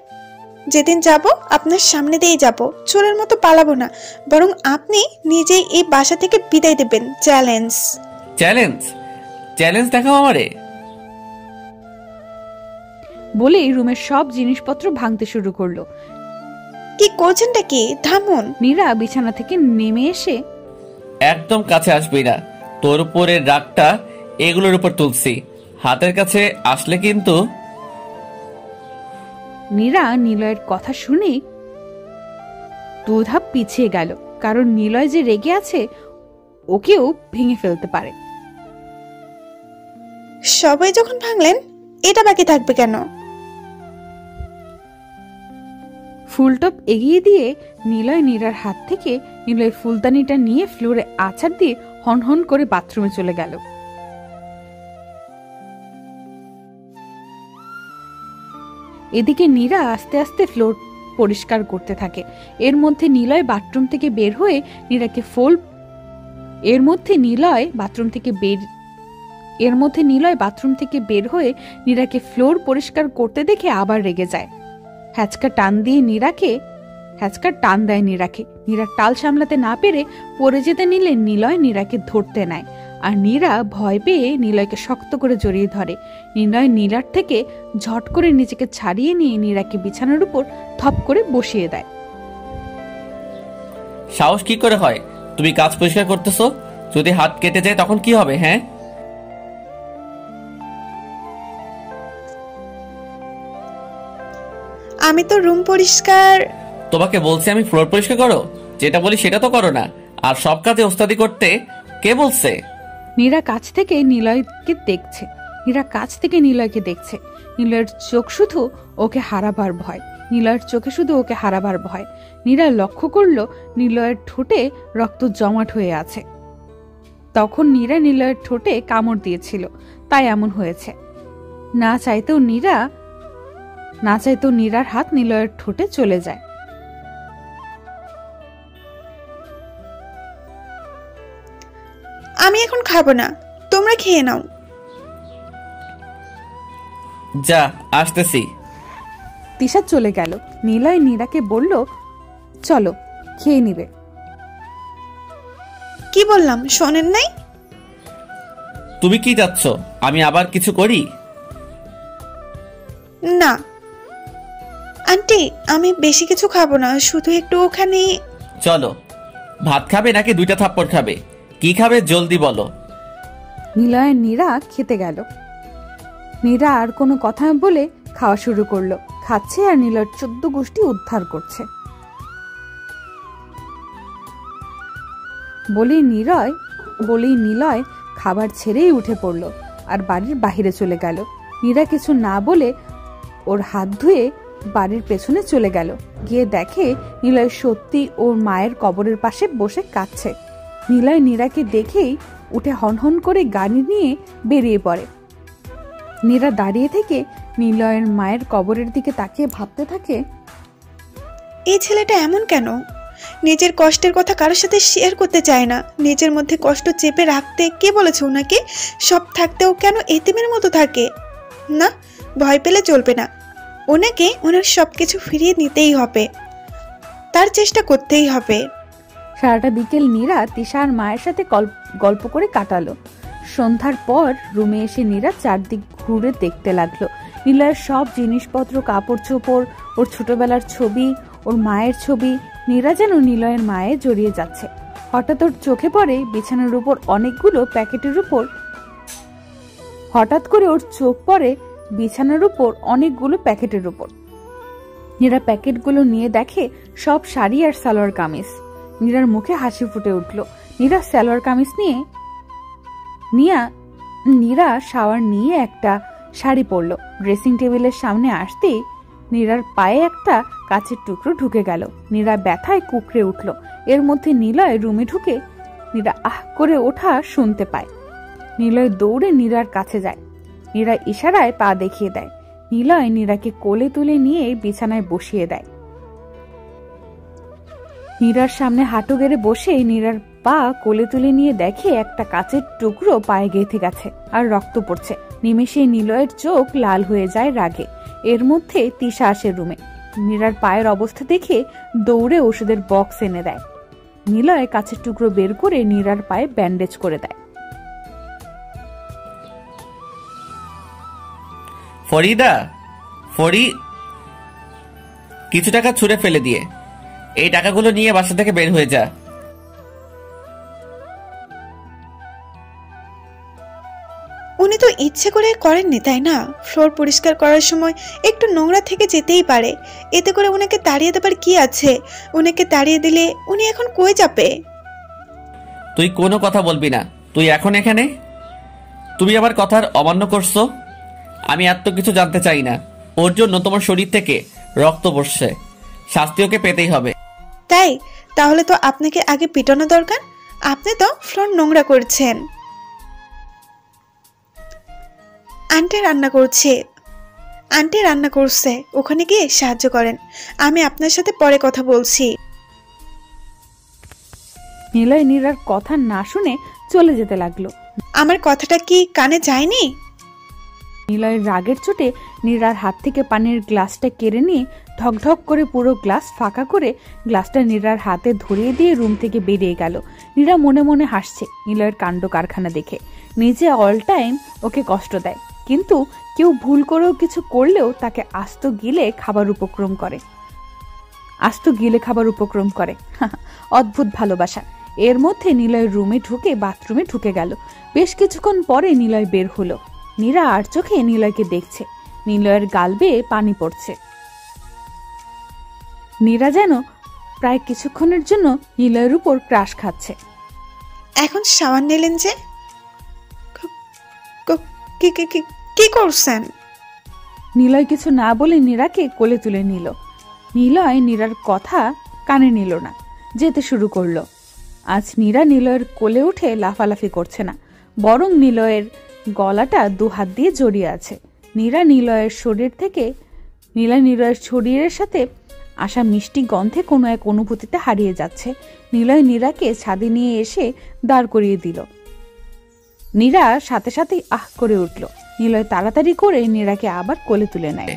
যেদিন যাব আপনার সামনে দিয়েই যাব, চোরের মতো পালাবো না, বরং আপনি নিজেই এই বাসা থেকে বিদায় দেবেন। চ্যালেঞ্জ। চ্যালেঞ্জ? চ্যালেঞ্জ দেখাও আমারে। বলেই রুমের সব জিনিসপত্র ভাঙতে শুরু করলো। কি করছেনটা কি? থামুন। নীরা বিছানা থেকে নেমে এসে, একদম কাছে আসবি না, তোর উপরের রাগটা এগুলোর উপর তুলছি, হাতের কাছে আসলে কিন্তু। নীরা নিলয়ের কথা শুনে 2 ধাপ পিছিয়ে গেল, কারণ নিলয় যে রেগে আছে ওকেও ভেঙে ফেলতে পারে। সবাই যখন ভাঙলেন, এটা বাকি থাকবে কেন? ফুলটপ এগিয়ে দিয়ে নিলয় নীরার হাত থেকে নিলয় ফুলদানিটা নিয়ে ফ্লোরে আছাড় দিয়ে হনহন করে বাথরুমে চলে গেল। এদিকে নীরা আস্তে আস্তে ফ্লোর পরিষ্কার করতে থাকে। এর মধ্যে নিলয় বাথরুম থেকে বের হয়ে নীরাকে নীরাকে ফ্লোর পরিষ্কার করতে দেখে আবার রেগে যায়। হ্যাচকা টান দেয় নীরাকে। নীরা টাল সামলাতে না পেরে পড়ে যেতে নিলে নিলয় নীরাকে ধরতে নেয়, আর নীরা ভয় পেয়ে নিলয়কে শক্ত করে জড়িয়ে ধরে। নিলয় নীরার থেকে ঝট করে নিজেকে ছাড়িয়ে নিয়ে নীরাকে বিছানার উপর থপ করে বসিয়ে দেয়। সাহস কি করে হয়? তুমি কাজ পরিষ্কার করতেছো, যদি হাত কেটে যায় তখন কি হবে? হ্যাঁ, আমি তো রুম পরিষ্কার। তোমাকে বলছি আমি ফ্লোর পরিষ্কার করো, যেটা বলি সেটা তো করো না, আর সব কাজে ওস্তাদি করতে কে বলছে? নীরা কাছ থেকে নিলয়কে দেখছে। নিলয়ের চোখে শুধু ওকে হারাবার ভয়। নীরা লক্ষ্য করলো নিলয়ের ঠোঁটে রক্ত জমাট হয়ে আছে। তখন নীরা নিলয়ের ঠোঁটে কামড় দিয়েছিল, তাই এমন হয়েছে। না চাইতেও নীরার হাত নিলয়ের ঠোঁটে চলে যায়। আমি এখন খাবো না, তোমরা খেয়ে নাও। যা, আসতেছি। তিশা চলে গেল। নিলয় নীরাকে বলল, চলো খেয়ে নিবে। কি বললাম শোনেন নাই? তুমি কি চাচ্ছ আমি আবার কিছু করি? না আন্টি, আমি বেশি কিছু খাবো না, শুধু একটু ওখানে। চলো, ভাত খাবে নাকি 2টা থাপ্পড় খাবে? কি খাবে জলদি বলো। নিলয় নীরা খেতে গেল। নীরা আর কোনো কথা বলে খাওয়া শুরু করলো। খাচ্ছে আর নিলয়ের 14 গোষ্ঠী উদ্ধার করছে। বলেই নিলয় খাবার ছেড়েই উঠে পড়লো আর বাড়ির বাহিরে চলে গেল। নীরা কিছু না বলে ওর হাত ধুয়ে বাড়ির পেছনে চলে গেল। গিয়ে দেখে নিলয় সত্যি ওর মায়ের কবরের পাশে বসে কাঁদছে। নিলয় নীরাকে দেখেই উঠে হনহন করে গাড়ি নিয়ে বেরিয়ে পড়ে। নীরা দাঁড়িয়ে থেকে নিলয়ের মায়ের কবরের দিকে তাকিয়ে ভাবতে থাকে, এই ছেলেটা এমন কেন? নিজের কষ্টের কথা কারোর সাথে শেয়ার করতে চায় না, নিজের মধ্যে কষ্ট চেপে রাখতে কে বলেছে ওনাকে? সব থাকতেও কেন এতিমের মতো থাকে? না, ভয় পেলে চলবে না, ওনাকে ওনার সবকিছু ফিরিয়ে নিতেই হবে, তার চেষ্টা করতেই হবে। সারাটা বিকেল নীরা তিশার মায়ের সাথে গল্প করে কাটালো। সন্ধ্যার পর রুমে এসে নীরা চারদিক ঘুরে দেখতে লাগলো। নিলয়ের সব জিনিসপত্র, কাপড় চোপড়, ওর ছোটবেলার ছবি, ওর মায়ের ছবি। নীরা যেন নিলয়ের মায়ে জড়িয়ে যাচ্ছে। হঠাৎ ওর চোখে পড়ে বিছানার উপর অনেকগুলো প্যাকেটের উপর। নীরা প্যাকেটগুলো নিয়ে দেখে সব শাড়ি আর সালোয়ার কামিজ। নীরার মুখে হাসি ফুটে উঠল। নীরা সালোয়ার কামিজ নীরা শাওয়ার নিয়ে একটা শাড়ি পরলো। ড্রেসিং টেবিলের সামনে আসতেই নীরার পায়ে একটা কাচের টুকরো ঢুকে গেল। নীরা ব্যথায় কুকড়ে উঠল। এর মধ্যে নিলয় রুমে ঢুকে নীরা আহ করে ওঠা শুনতে পায়। নিলয় দৌড়ে নীরার কাছে যায়। নীরা ইশারায় পা দেখিয়ে দেয়। নিলয় নীরাকে কোলে তুলে নিয়ে বিছানায় বসিয়ে দেয়। নীরার সামনে হাঁটু গেড়ে বসে নীরার পা কোলে তুলে নিয়ে দেখে একটা কাচের টুকরো পায়ে গেঁথে গেছে আর রক্ত পড়ছে। নিমেষে নিলয়ের চোখ লাল হয়ে যায় রাগে। এর মধ্যে তিশা আসে রুমে। নীরার পায়ের অবস্থা দেখে দৌড়ে ওষুধের বক্স এনে দেয়। নিলয় কাছের টুকরো বের করে নীরার পায়ে ব্যান্ডেজ করে দেয়। ফরিদা, কিছু টাকা ছুঁড়ে ফেলে দিয়ে এই টাকাগুলো নিয়ে বাসা থেকে বের হয়ে যা। উনি তো ইচ্ছে করে করেননি, তাই না? ফ্লোর পরিষ্কার করার সময় একটু নোংরা থেকে যেতেই পারে, এতে করে উনাকে তাড়িয়ে দেবার কি আছে? উনাকে তাড়িয়ে দিলে উনি এখন কই যাবে? তুই কোনো কথা বলবি না। তুই এখন এখানে, তুমি আমার কথার অমান্য করছো। আমি এত কিছু জানতে চাই না। ওর জন্য তোমার শরীর থেকে রক্ত পড়ছে, শাস্তি ওকে পেতেই হবে। তাই তাহলে তো আপনাকে আগে পিটানো দরকার। আপনি তো ফ্লোর নোংরা করছেন। আন্টি রান্না করছে, ওখানে গিয়ে সাহায্য করেন। আমি আপনার সাথে পরে কথা বলছি। নিলয় নীরার কথা না শুনে চলে যেতে লাগলো। আমার কথাটা কি কানে যায়নি? নিলয়ের রাগের চোটে নীরার হাত থেকে পানির গ্লাসটা কেড়ে নিয়ে ঢকঢক করে পুরো গ্লাস ফাঁকা করে গ্লাসটা নীরার হাতে ধরিয়ে দিয়ে রুম থেকে বেরিয়ে গেল। নীরা মনে মনে হাসছে নিলয়ের কাণ্ড কারখানা দেখে। নিজে অল টাইম ওকে কষ্ট দেয়, কিন্তু কেউ ভুল করেও কিছু করলেও তাকে আস্ত গিলে খাবার উপক্রম করে। অদ্ভুত ভালোবাসা। এর মধ্যে নিলয় রুমে ঢুকে বাথরুমে ঢুকে গেল। বেশ কিছুক্ষণ পরে নিলয় বের হলো। নীরা আর চোখে নিলয়কে দেখছে। নিলয়ের গাল বেয়ে পানি পড়ছে। নীরা যেন প্রায় কিছুক্ষণের জন্য নিলয়ের উপর ক্রাশ খাচ্ছে। এখন সাবান নিলেন যে, কি করছেন? নিলয় কিছু না বলে নীরাকে কোলে তুলে নিল। নিলয় নীরার কথা কানে নিল না, যেতে শুরু করলো। আজ নীরা নিলয়ের কোলে উঠে লাফালাফি করছে না, বরং নিলয়ের গলাটা দু হাত দিয়ে জড়িয়ে আছে। নীরা নিলয়ের শরীরের সাথে আসা মিষ্টি গন্ধে কোনো এক অনুভূতিতে হারিয়ে যাচ্ছে। নিলয় নীরাকে ছাদে নিয়ে এসে দাঁড় করিয়ে দিল। নীরা সাথে সাথে আহ করে উঠল। নিলয় তাড়াতাড়ি করে নীরাকে আবার কোলে তুলে নেয়।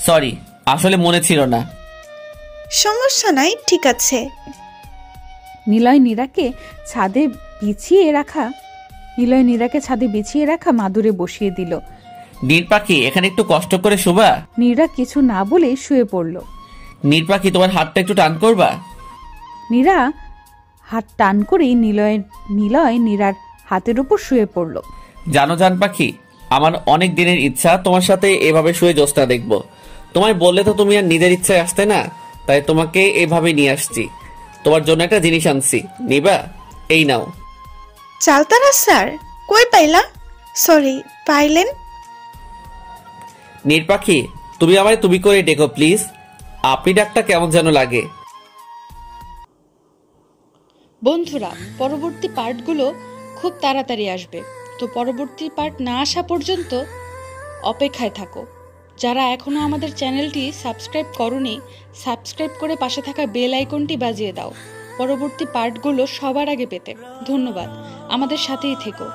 সরি, আসলে মনে ছিল না। সমস্যা নাই, ঠিক আছে। নিলয় নীরাকে ছাদে বিছিয়ে রাখা মাদুরে বসিয়ে দিল। নীর পাখি, এখানে একটু কষ্ট করে শোবা। নীরা কিছু না বলে শুয়ে পড়ল। নীর পাখি, তোমার হাতটা একটু টান করবা। নীরা হাত টান করে নিলয় নীরার হাতের উপর শুয়ে পড়ল। জানো জান পাখি, আমার অনেক দিনের ইচ্ছা তোমার সাথে এভাবে শুয়ে জ্যোৎস্না দেখবো। তোমায় বললে তো তুমি আর নিজের ইচ্ছায় আসতে না, তাই তোমাকে এভাবে নিয়ে আসছি। তোমার জন্য একটা জিনিস আনছি, নিবা? এই নাও। চালতারা স্যার, কই পাইলা? সরি, পাইলেন? নীর পাখি, তুমি আমায় তুমি করে ডেকো প্লিজ। আপনি ডাকটা কেমন যেন লাগে। বন্ধুরা, পরবর্তী পার্টগুলো খুব তাড়াতাড়ি আসবে, তো পরবর্তী পার্ট না আসা পর্যন্ত অপেক্ষায় থাকো। যারা এখনও আমাদের চ্যানেলটি সাবস্ক্রাইব করোনি, সাবস্ক্রাইব করে পাশে থাকা বেল আইকনটি বাজিয়ে দাও পরবর্তী পার্টগুলো সবার আগে পেতে। ধন্যবাদ, আমাদের সাথেই থেকো।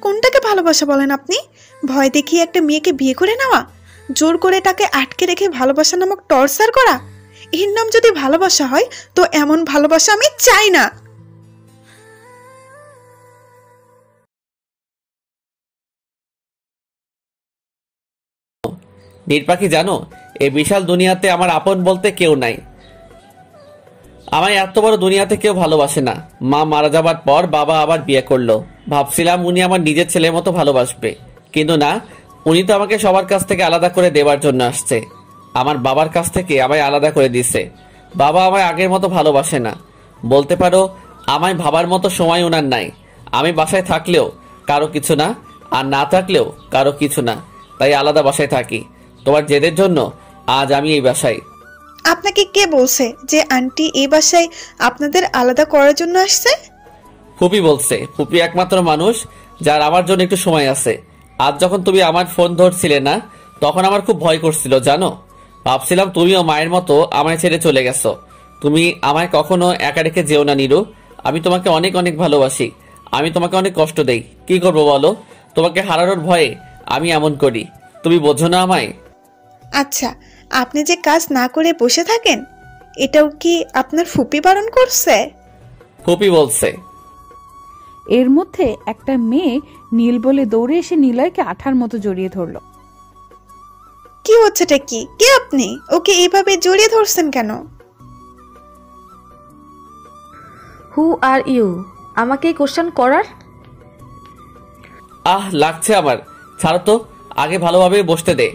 কোনটাকে ভালোবাসা বলেন আপনি? ভয় দেখিয়ে একটা মেয়েকে বিয়ে করে নেওয়া, জোর করে তাকে আটকে রেখে ভালোবাসা নামক টর্চার করা, এর নাম যদি ভালোবাসা হয় তো এমন ভালোবাসা আমি চাই না। নীর পাখি, জানো এই বিশাল দুনিয়াতে আমার আপন বলতে কেউ নাই। আমায় এত বড় দুনিয়াতে কেউ ভালোবাসে না। মা মারা যাবার পর বাবা আবার বিয়ে করলো। ভাবছিলাম উনি আমার নিজের ছেলের মতো ভালোবাসবে, কিন্তু না, উনি তো আমাকে সবার কাছ থেকে আলাদা করে দেওয়ার জন্য আসছে। আমার বাবার কাছ থেকে আমায় আলাদা করে দিছে। বাবা আমায় আগের মতো ভালোবাসে না। বলতে পারো আমায় ভাবার মতো সময় ওনার নাই। আমি বাসায় থাকলেও কারো কিছু না, আর না থাকলেও কারো কিছু না, তাই আলাদা বাসায় থাকি। তোমার জেদের জন্য আজ আমি এই বাসায়। আপনাকে কে বলছে যে আন্টি এই বাসায় আপনাদের আলাদা করার জন্য আসছে? ফুপি বলছে। ফুপি একমাত্র মানুষ যার আমার জন্য একটু সময় আছে। আজ যখন তুমি আমার ফোন ধরছিলে না, তখন আমার খুব ভয় করছিল জানো। ভাবছিলাম তুমিও মায়ের মতো আমায় ছেড়ে চলে গেছো। তুমি আমায় কখনো একা রেখে যেও না নীরু। আমি তোমাকে অনেক অনেক ভালোবাসি। আমি তোমাকে অনেক কষ্ট দেই। কি করবো বলো? তোমাকে হারানোর ভয়ে আমি এমন করি। তুমি বোঝো না আমায়? আচ্ছা, আপনি যে কাজ না করে বসে থাকেন, এটাও কি আপনার ফুপি বারণ করছে? ফুপি বলছে। এর মধ্যে একটা মেয়ে নীল বলে দৌড়ে এসে নিলয়কে আঠার মতো জড়িয়ে ধরলো। কি হচ্ছেটা কি? কে আপনি? ওকে এইভাবে জড়িয়ে ধরছেন কেন? হু আর ইউ? আমাকে কোশ্চেন করার? লাগছে আমার। ছাড়ো তো, আগে ভালোভাবে বসতে দে।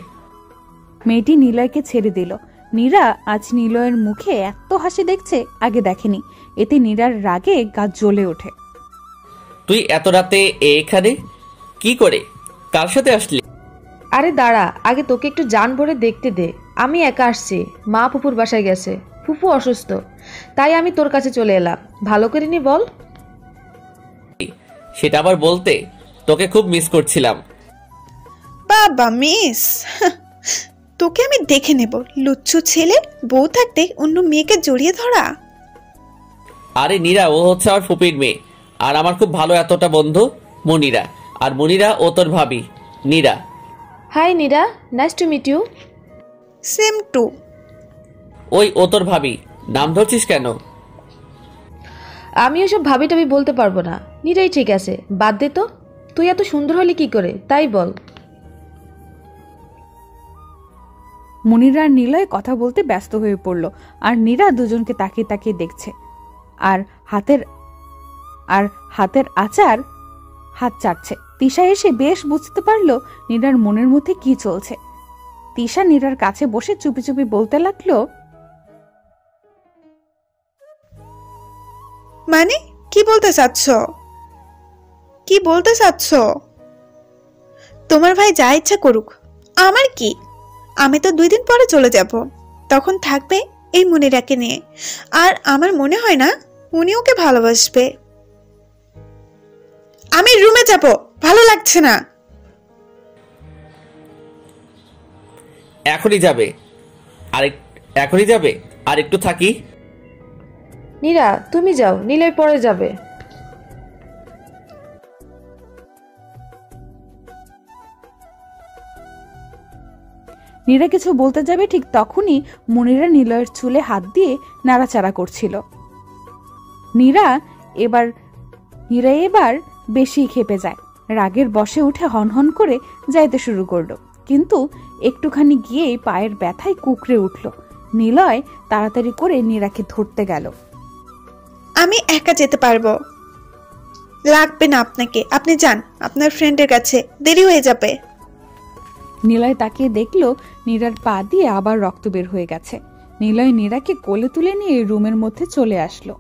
মেয়েটি নিলয়কে ছেড়ে দিল। নীরা আজ নিলয়ের মুখে এত হাসি দেখছে আগে দেখেনি। এতে নীরার রাগে গা জ্বলে ওঠে। তুই এত রাতে এখানে কি করে? কার সাথে আসলি? আরে দাঁড়া, আগে তোকে একটু জান ভরে দেখতে দে। আমি একা আসছি, মা ফুপুর বাসায় গেছে, ফুপু অসুস্থ, তাই আমি তোর কাছে চলে এলাম। ভালো করিনি বল? সেটা আবার বলতে, তোকে খুব মিস করছিলাম। বাবা মিস, তোকে আমি দেখে নেব। লুচ্ছু ছেলে, বউ থাকতে অন্য মেয়েকে জড়িয়ে ধরা। আরে নীরা, ও হচ্ছে আমার ফুপির মেয়ে, আর আমার খুব ভালো এতটা বন্ধু মনিরা। আর মনিরা ও তোর ভাবি Nira. Hi Nira, nice to meet you. Same too. ওই ও তোর ভাবি, নাম ধরছিস কেন? আমি ওসব ভাবি টাবি বলতে পারবো না। নীরাই ঠিক আছে, বাদ দে তো। তুই এত সুন্দর হলি কি করে তাই বল। মুনিরা আর নিলয় কথা বলতে ব্যস্ত হয়ে পড়ল, আর নীরা দুজনকে তাকিয়ে তাকিয়ে দেখছে। আর হাতের আচার হাত চাটছে। তিশা এসে বেশ বুঝতে পারলো নীরার মনের মধ্যে কি চলছে। তিশা নীরার কাছে বসে চুপি চুপি বলতে লাগলো, মানে কি বলতে চাচ্ছ? কি বলতে চাচ্ছ? তোমার ভাই যা ইচ্ছা করুক, আমার কি? আমি তো 2 দিন পরে চলে যাব, তখন থাকবে এই মুনিরাকে নিয়ে। আর আমার মনে হয় না উনি ওকে ভালোবাসবে। আমি রুমে যাব, ভালো লাগছে না। এখনই যাবে? এখনই যাবে? আর একটু থাকি। নীরা তুমি যাও, নিলয় পরে যাবে। নীরা কিছু বলতে যাবে ঠিক তখনই মুনিরা নিলয়ের চুলে হাত দিয়ে নাড়াচাড়া করছিল। নীরা এবার বেশি খেপে যায়। রাগের বশে উঠে হনহন করে যাইতে শুরু করলো, কিন্তু একটুখানি গিয়েই পায়ের ব্যথায় কুকড়ে উঠল। নিলয় তাড়াতাড়ি করে নীরাকে ধরতে গেল। আমি একা যেতে পারবো। লাগবে না আপনাকে, আপনি যান আপনার ফ্রেন্ডের কাছে, দেরি হয়ে যাবে। নিলয় তাকিয়ে দেখলো নীরার পা দিয়ে আবার রক্ত বের হয়ে গেছে। নিলয় নীরাকে কোলে তুলে নিয়ে রুমের মধ্যে চলে আসলো।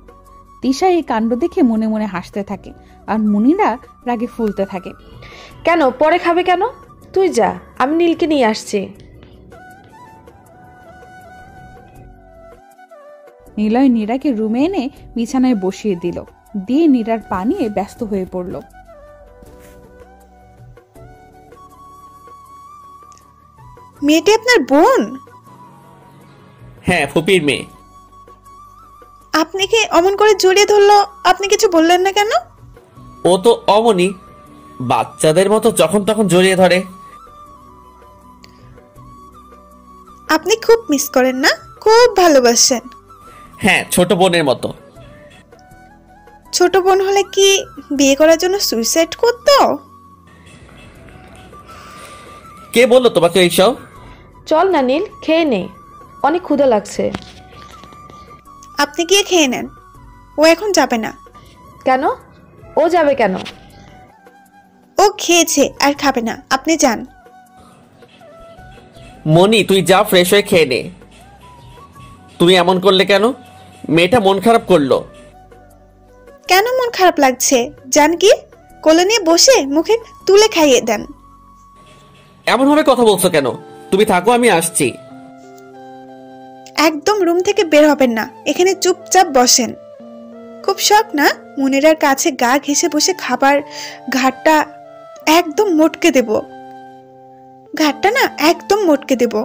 তিশা এই কাণ্ড দেখে মনে মনে হাসতে থাকে, আর মুনিরা রাগে ফুলতে থাকে। কেন পরে খাবে কেন? তুই যা, আমি নীলকে নিয়ে আসছি। নিলয় নীরাকে রুমে এনে বিছানায় বসিয়ে দিল, দিয়ে নীরার পা নিয়ে ব্যস্ত হয়ে পড়ল। মেয়েটি আপনার বোন? হ্যাঁ, ফুপির মেয়ে। আপনি কি অমন করে জড়িয়ে ধরলো? আপনি কিছু বললেন না কেন? ও তো অমনি বাচ্চাদের মতো যখন তখন জড়িয়ে ধরে। আপনি খুব মিস করেন না? খুব ভালোবাসেন? হ্যাঁ, ছোট বোনের মতো। ছোট বোন হলে কি বিয়ে করার জন্য সুইসাইড করতো? কে বললো তোমাকে এইসব? চল না নীল, খেয়ে নে, অনেক ক্ষুধা লাগছে। আপনি গিয়ে খেয়ে নেন, ও এখন যাবে না। কেন? ও যাবে কেন? ও খেয়েছে আর খাবে না, আপনি যান। মনি, তুই যা, ফ্রেশ হয়ে খেয়ে নে। তুমি এমন করলে কেন? মেয়েটা মন খারাপ করলো। কেন মন খারাপ লাগছে? যান গিয়ে কোলে নিয়ে বসে মুখে তুলে খাইয়ে দেন। এমন ভাবে কথা বলছো কেন? তুমি থাকো, আমি আসছি। একদম রুম থেকে বের হবেন না, এখানে চুপচাপ বসেন। খুব শখ না মুনিরার কাছে গা ঘেঁষে বসে খাবার? ঘাটটা একদম মটকে দেব, ঘাটটা না একদম মটকে দেব।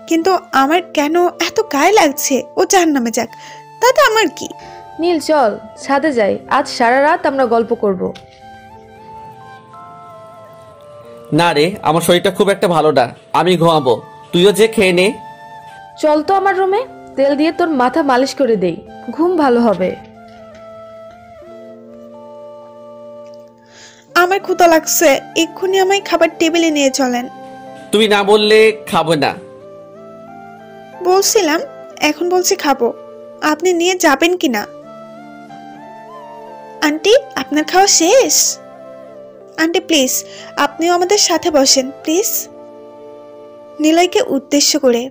কিন্তু আমার কেন এত গায়ে লাগছে? ও জাহান্নামে যাক, তাতে আমার কি? নীল চল ছাদে যাই, আজ সারা রাত আমরা গল্প করব। না রে, আমার শরীরটা খুব একটা ভালো না, আমি ঘুমাবো। তুইও যে খেয়ে নে। চল তো আমার রুমে, তেল দিয়ে তোর মাথা মালিশ করে দেই, ঘুম ভালো হবে। আমার ক্ষুধা লাগছে, এক্ষুনি আমায় খাবার টেবিলে নিয়ে চলেন। তুমি না বললে খাবো না। বলছিলাম, এখন বলছি খাবো, আপনি নিয়ে যাবেন কিনা? আন্টি, আপনার খাওয়া শেষ? আন্টি প্লিজ, আপনিও আমাদের সাথে বসেন প্লিজ। নিলয়কে উদ্দেশ্য করে,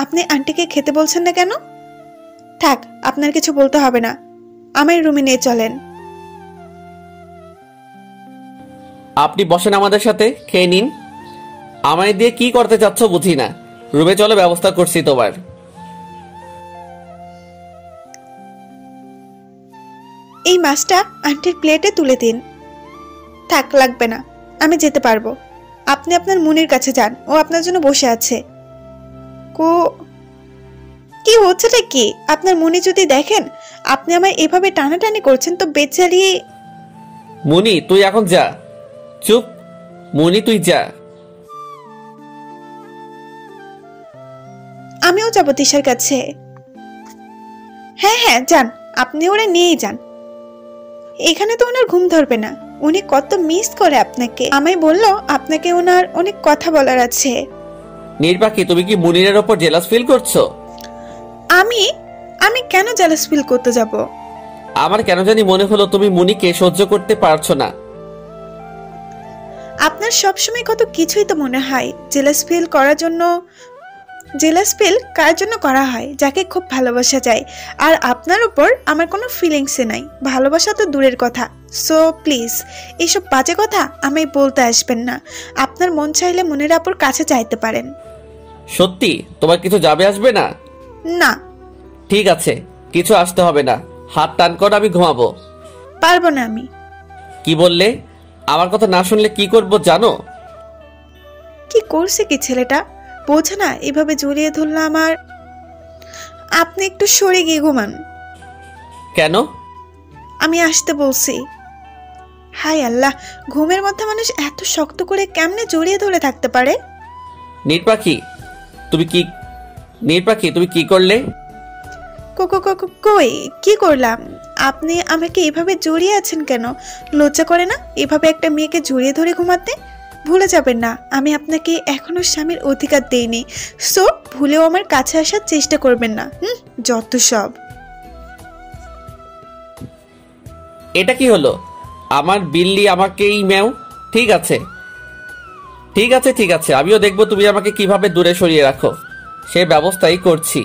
আপনি আন্টিকে খেতে বলছেন না কেন? থাক, আপনার কিছু বলতে হবে না, আমার রুমে নিয়ে চলেন। আপনি বসেন আমাদের সাথে, খেয়ে নিন। আমায় দিয়ে কি করতে চাচ্ছ বুঝি না। রুমে চলো, ব্যবস্থা করছি তোমার। এই মাছটা আন্টির প্লেটে তুলে দিন। থাক, লাগবে না, আমি যেতে পারবো। আপনি আপনার মুনির কাছে যান, ও আপনার জন্য বসে আছে। কি হচ্ছেটা কি? আপনার মুনি যদি দেখেন আপনি আমায় এভাবে টানাটানি করছেন তো বেচারি। মুনি তুই এখন যা। চুপ, মুনি তুই যা। আমিও যাবো তিশার কাছে। হ্যাঁ হ্যাঁ যান, আপনি ওরা নিয়েই যান। এখানে তো ওনার ঘুম ধরবে না, উনি কত মিস করে আপনাকে। আমায় বললো আপনাকে ওনার অনেক কথা বলার আছে। নির্বাকি, তুমি কি মুনিরের ওপর জেলাস ফিল করছো? আমি কেন জেলাস ফিল করতে যাব? আমার কেন জানি মনে হলো তুমি মুনিকে সহ্য করতে পারছো না। আপনার সবসময় কত কিছুই তো মনে হয়। জেলাস ফিল কার জন্য করা হয়? যাকে খুব ভালোবাসা যায়। আর আপনার উপর আমার কোনো ফিলিংসে নাই, ভালোবাসা তো দূরের কথা। সো প্লিজ এইসব বাজে কথা আমায় বলতে আসবেন না। আপনার মন চাইলে মনের আপুর কাছে চাইতে পারেন। সত্যি তোমার কিছু যাবে আসবে না? না। ঠিক আছে, কিছু আসতে হবে না, হাত টান কর, আমি ঘুমাবো। পারবো না আমি। কি বললে? আমার কথা না শুনলে কি করব জানো? কি করছে কি ছেলেটা? বোঝে না এভাবে জড়িয়ে ধরলো আমার। আপনি একটু সরে গিয়ে ঘুমান। কেন? আমি আসতে বলছি। হায় আল্লাহ, ঘুমের মধ্যে মানুষ এত শক্ত করে কেমনে জড়িয়ে ধরে থাকতে পারে? নির্পাখি তুমি কি করলে? কই কি করলাম? আপনি আমাকে এভাবে জড়িয়ে আছেন কেন? লজ্জা করে না এভাবে একটা মেয়েকে জড়িয়ে ধরে ঘুমাতে? ভুলে যাবেন না আমি আপনাকে এখনো স্বামীর অধিকার দেইনি। সো ভুলেও আমার কাছে আসার চেষ্টা করবেন না। যত সব। এটা কি হলো? আমার বিল্লি আমাকেই ম্যাও। ঠিক আছে, আমিও দেখবো তুমি আমাকে কিভাবে দূরে সরিয়ে রাখো, সে ব্যবস্থাই করছি।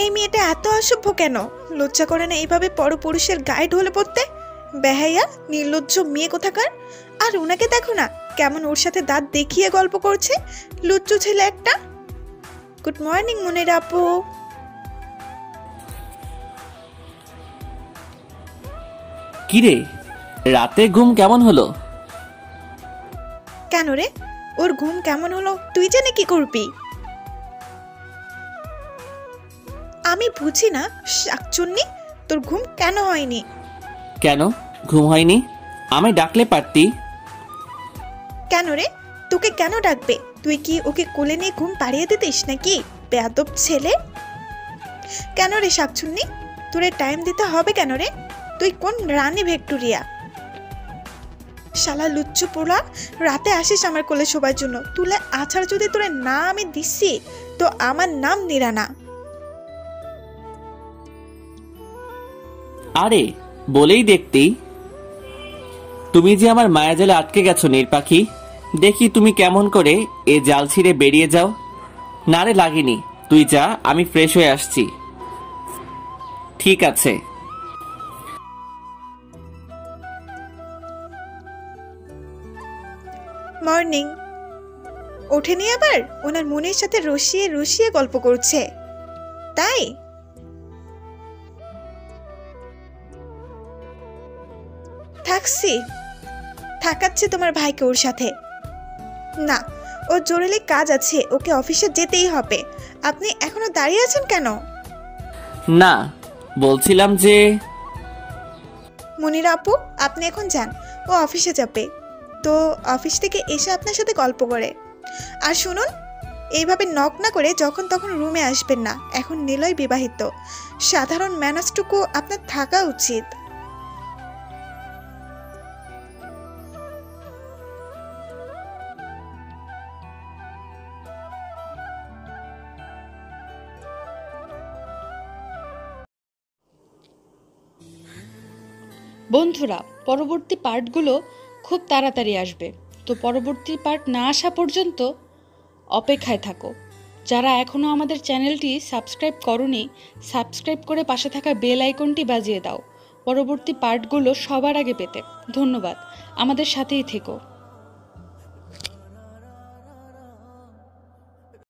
এই মেয়েটা এত অসভ্য কেন? লজ্জা করে না এইভাবে পরপুরুষের গায়ে ঢলে পড়তে? বেহাইয়া, নির্লজ্জ মেয়ে কোথাকার। আর ওনাকে দেখো না কেমন ওর সাথে দাঁত দেখিয়ে গল্প করছে, লুচ্চু ছেলে একটা। গুড মর্নিং মনের আপু। কিরে, রাতে ঘুম কেমন হলো? কেন রে, ওর ঘুম কেমন হলো তুই জানে কি করবি? আমি বুঝি না শাকচুন্নি, তোর ঘুম কেন হয়নি? কেন ঘুম হয়নি? আমায় ডাকলে পারতি। কেন রে, তোকে কেন ডাকবে? তুই কি ওকে কোলে নিয়ে ঘুম পাড়িয়ে দিতিস নাকি? বেয়াদব ছেলে। কেন রে শাকচুন্নি, তোরে টাইম দিতে হবে কেন রে? তুই কোন রানী ভিক্টোরিয়া? শালা লুচ্চু পোলা, রাতে আসিস আমার কোলে শোবার জন্য। তুলে আছাড় যদি তোরে না আমি দিচ্ছি তো আমার নাম নিরানা। আরে বলেই দেখতেই, তুমি যে আমার মায়াজালে আটকে গেছো নির্পাখি। দেখি তুমি কেমন করে এ জাল ছিঁড়ে বেরিয়ে যাও। না রে লাগেনি, তুই যা, আমি ফ্রেশ হয়ে আসছি। ঠিক আছে। মর্নিং। ওঠেনি আবার? ওনার মনের সাথে রসিয়ে রসিয়ে গল্প করছে তাই? থাকাচ্ছে তোমার ভাইকে ওর সাথে। না, ওর জরুরি কাজ আছে, ওকে অফিসে যেতেই হবে। আপনি এখনো দাঁড়িয়ে আছেন কেন? না, বলছিলাম যে মনিরা আপু, আপনি এখন যান, ও অফিসে যাবে, তো অফিস থেকে এসে আপনার সাথে গল্প করে। আর শুনুন, এইভাবে নক না করে যখন তখন রুমে আসবেন না। এখন নিলয় বিবাহিত, সাধারণ ম্যানার্সটুকু আপনার থাকা উচিত। বন্ধুরা, পরবর্তী পার্টগুলো খুব তাড়াতাড়ি আসবে, তো পরবর্তী পার্ট না আসা পর্যন্ত অপেক্ষায় থাকো। যারা এখনও আমাদের চ্যানেলটি সাবস্ক্রাইব করোনি, সাবস্ক্রাইব করে পাশে থাকা বেল আইকনটি বাজিয়ে দাও পরবর্তী পার্টগুলো সবার আগে পেতে। ধন্যবাদ, আমাদের সাথেই থেকো।